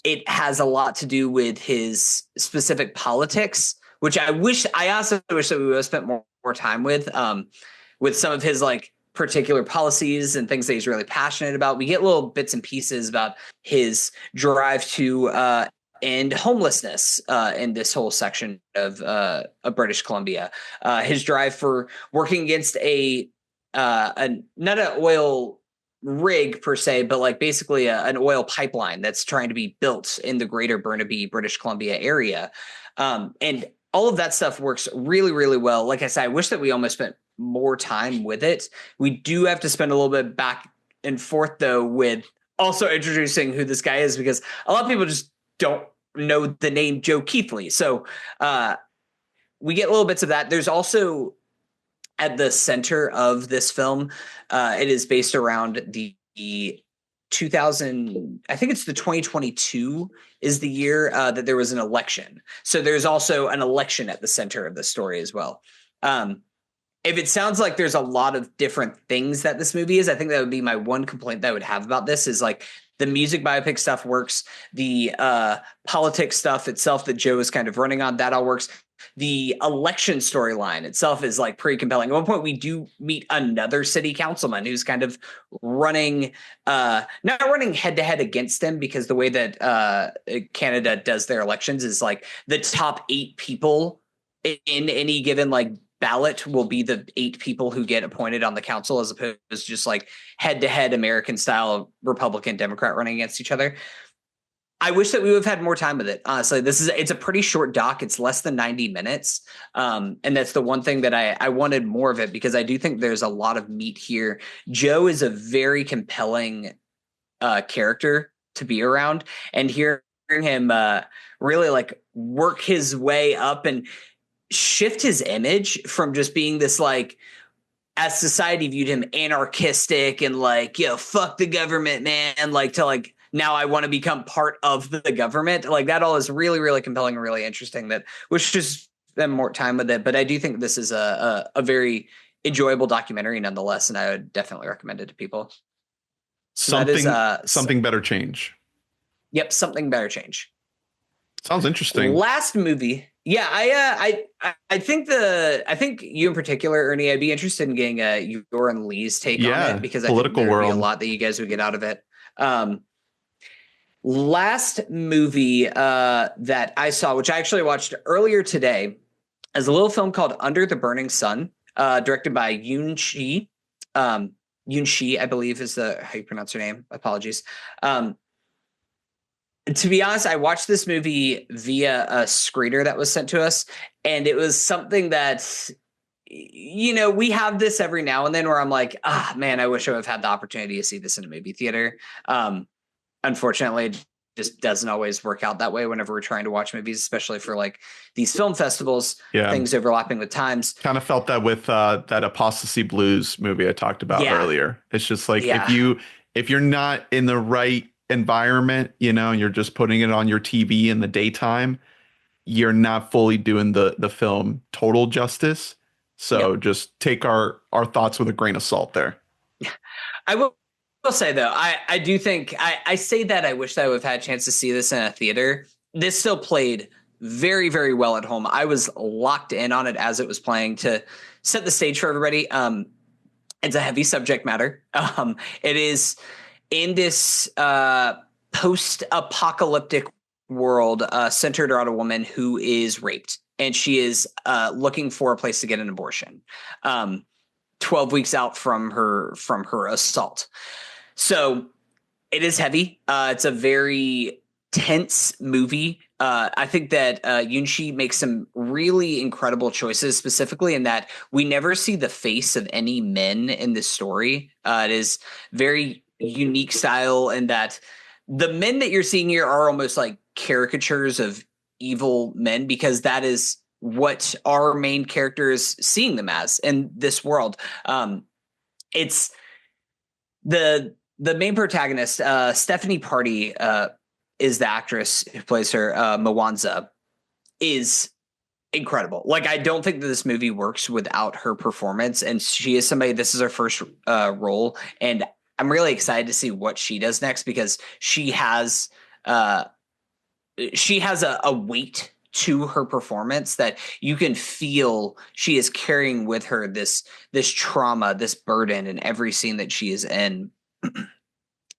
It has a lot to do with his specific politics, which I also wish that we would have spent more time with some of his like particular policies and things that he's really passionate about. We get little bits and pieces about his drive to end homelessness in this whole section of British Columbia. His drive for working against not an oil rig per se, but like basically an oil pipeline that's trying to be built in the greater Burnaby, British Columbia area. And all of that stuff works really, really well. Like I said, I wish that we almost spent more time with it. We do have to spend a little bit back and forth though with also introducing who this guy is, because a lot of people just don't know the name Joe Keithley. So we get little bits of that. There's also at the center of this film, it is based around the 2000, I think it's the 2022 is the year that there was an election. So there's also an election at the center of the story as well. If it sounds like there's a lot of different things that this movie is, I think that would be my one complaint that I would have about this is like the music biopic stuff works. The politics stuff itself that Joe is kind of running on, that all works. The election storyline itself is like pretty compelling. At one point, we do meet another city councilman who's kind of running, not running head to head against him, because the way that Canada does their elections is like the top 8 people in any given like ballot will be the 8 people who get appointed on the council, as opposed to just like head to head American style Republican Democrat running against each other. I wish that we would have had more time with it. Honestly, it's a pretty short doc. It's less than 90 minutes. And that's the one thing that I wanted more of it, because I do think there's a lot of meat here. Joe is a very compelling character to be around, and hearing him really like work his way up and shift his image from just being this like, as society viewed him, anarchistic and like, fuck the government, man, like to like, now I want to become part of the government. Like that all is really, really compelling and really interesting. That we should just spend more time with it. But I do think this is a very enjoyable documentary nonetheless, and I would definitely recommend it to people. So something better change. Yep, something better change. Sounds interesting. Last movie. Yeah, I think you in particular, Ernie, I'd be interested in getting your and Lee's take on it, because I think there would be a lot that you guys would get out of it. Last movie that I saw, which I actually watched earlier today, is a little film called Under the Burning Sun, directed by Yoon Shi. Yoon Shi, I believe, is how you pronounce her name. Apologies. To be honest, I watched this movie via a screener that was sent to us, and it was something that, we have this every now and then where I'm like, man, I wish I would have had the opportunity to see this in a movie theater. Unfortunately, it just doesn't always work out that way whenever we're trying to watch movies, especially for like these film festivals, things overlapping with times. Kind of felt that with that Apostasy Blues movie I talked about earlier. It's just like if you're not in the right environment, and you're just putting it on your TV in the daytime, you're not fully doing the film total justice. So just take our thoughts with a grain of salt there. I will say though, I do think I say that I wish that I would have had a chance to see this in a theater. This still played very, very well at home. I was locked in on it as it was playing to set the stage for everybody. It's a heavy subject matter. It is in this post-apocalyptic world centered around a woman who is raped, and she is looking for a place to get an abortion 12 weeks out from her assault. So It is heavy. It's a very tense movie. I think that Yunshi makes some really incredible choices, specifically in that we never see the face of any men in this story. It is very unique style in that the men that you're seeing here are almost like caricatures of evil men, because that is what our main character is seeing them as in this world. It's the main protagonist, Stephanie Party, is the actress who plays her. Mwanza is incredible. Like, I don't think that this movie works without her performance, and she is somebody. This is her first role, and I'm really excited to see what she does next, because she has a weight to her performance that you can feel she is carrying with her this trauma, this burden in every scene that she is in.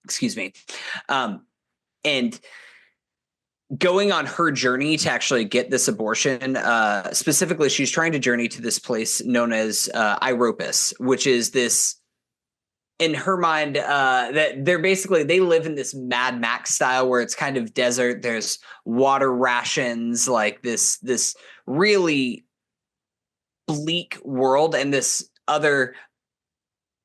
Excuse me. And going on her journey to actually get this abortion, specifically, she's trying to journey to this place known as Iropus, which is this, in her mind, that they live in this Mad Max style where it's kind of desert. There's water rations, like this really bleak world, and this other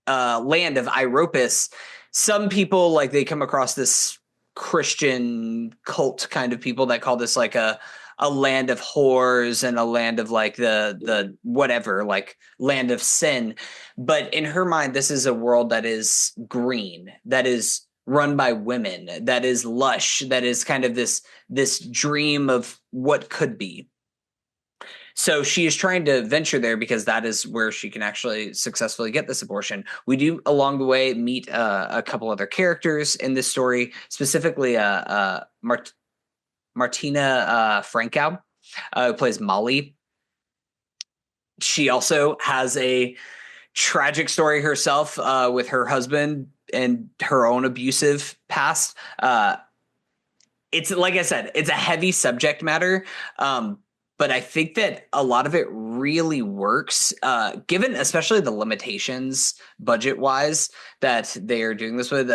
land of Iropus. Some people, like, they come across this Christian cult kind of people that call this like a land of whores and a land of like the whatever, like land of sin. But in her mind, this is a world that is green, that is run by women, that is lush, that is kind of this dream of what could be. So she is trying to venture there because that is where she can actually successfully get this abortion. We do, along the way, meet a couple other characters in this story, specifically Martina Frankow, who plays Molly. She also has a tragic story herself with her husband and her own abusive past. It's, like I said, it's a heavy subject matter. But I think that a lot of it really works, given especially the limitations budget-wise that they are doing this with.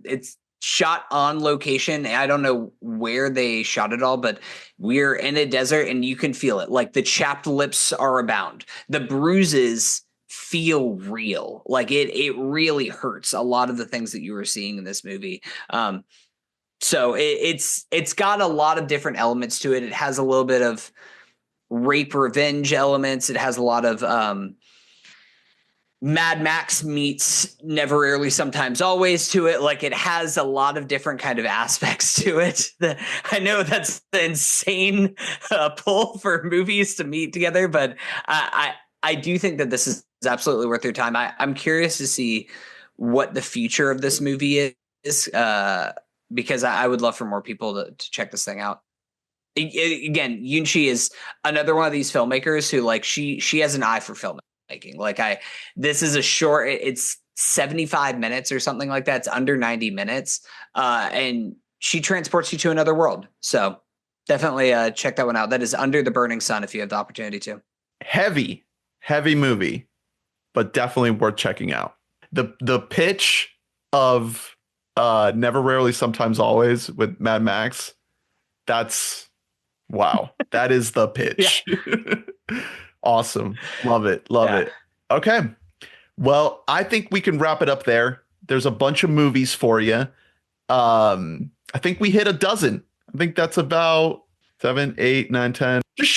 It's shot on location. I don't know where they shot it all, but we're in a desert and you can feel it. Like, the chapped lips are abound. The bruises feel real. Like, it really hurts, a lot of the things that you were seeing in this movie. So it's got a lot of different elements to it. It has a little bit of rape revenge elements. It has a lot of Mad Max meets Never Rarely Sometimes Always to it. Like, it has a lot of different kind of aspects to it. I know that's the insane pull for movies to meet together, but I do think that this is absolutely worth your time. I'm curious to see what the future of this movie is, because I would love for more people to check this thing out. Again, Yunchi is another one of these filmmakers who, like, she has an eye for filmmaking. Like, this is a short, it's 75 minutes or something like that. It's under 90 minutes. And she transports you to another world. So definitely check that one out. That is Under the Burning Sun, if you have the opportunity to. Heavy movie, but definitely worth checking out. The pitch of Never Rarely Sometimes Always with Mad Max, that's wow. That is the pitch. Awesome. Love it. It. Okay. Well, I think we can wrap it up there. There's a bunch of movies for you. I think we hit a dozen. I think that's about 7, 8, 9, 10. Just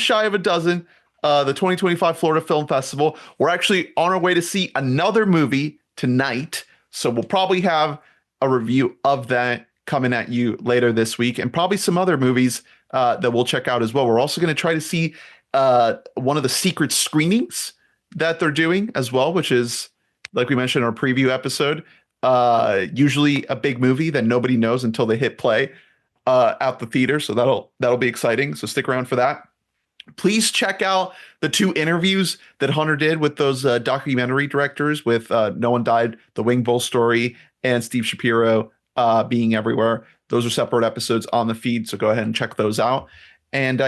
shy of a dozen. The 2025 Florida Film Festival. We're actually on our way to see another movie tonight. So we'll probably have a review of that coming at you later this week, and probably some other movies that we'll check out as well. We're also going to try to see one of the secret screenings that they're doing as well, which is, like we mentioned in our preview episode, usually a big movie that nobody knows until they hit play at the theater. So that'll be exciting. So stick around for that. Please check out the 2 interviews that Hunter did with those documentary directors, with No One Died, The Wing Bowl Story, and Steve Schapiro, Being Everywhere. Those are separate episodes on the feed, so go ahead and check those out. And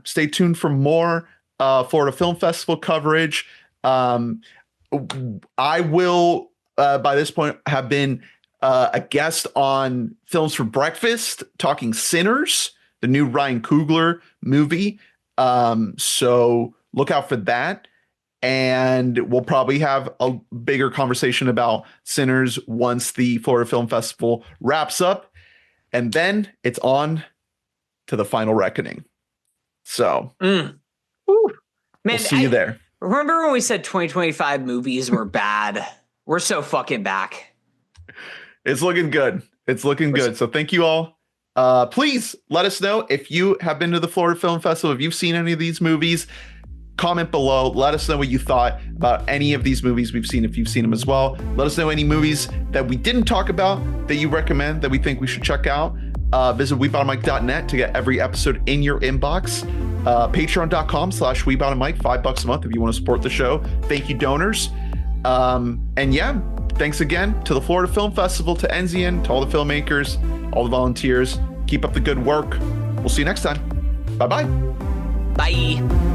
stay tuned for more Florida Film Festival coverage. I will, by this point, have been a guest on Films for Breakfast talking Sinners, the new Ryan Coogler movie. So look out for that. And we'll probably have a bigger conversation about Sinners once the Florida Film Festival wraps up. And then it's on to the final reckoning. So Man, we'll see you there. Remember when we said 2025 movies were bad? We're so fucking back. It's looking good. It's looking good. So thank you all. Please let us know if you have been to the Florida Film Festival, if you've seen any of these movies. Comment below. Let us know what you thought about any of these movies we've seen, if you've seen them as well. Let us know any movies that we didn't talk about that you recommend that we think we should check out. Visit WeBoughtAMic.net to get every episode in your inbox. Patreon.com/WeBoughtAMic, $5 a month if you want to support the show. Thank you, donors. And yeah, thanks again to the Florida Film Festival, to Enzian, to all the filmmakers, all the volunteers. Keep up the good work. We'll see you next time. Bye-bye. Bye.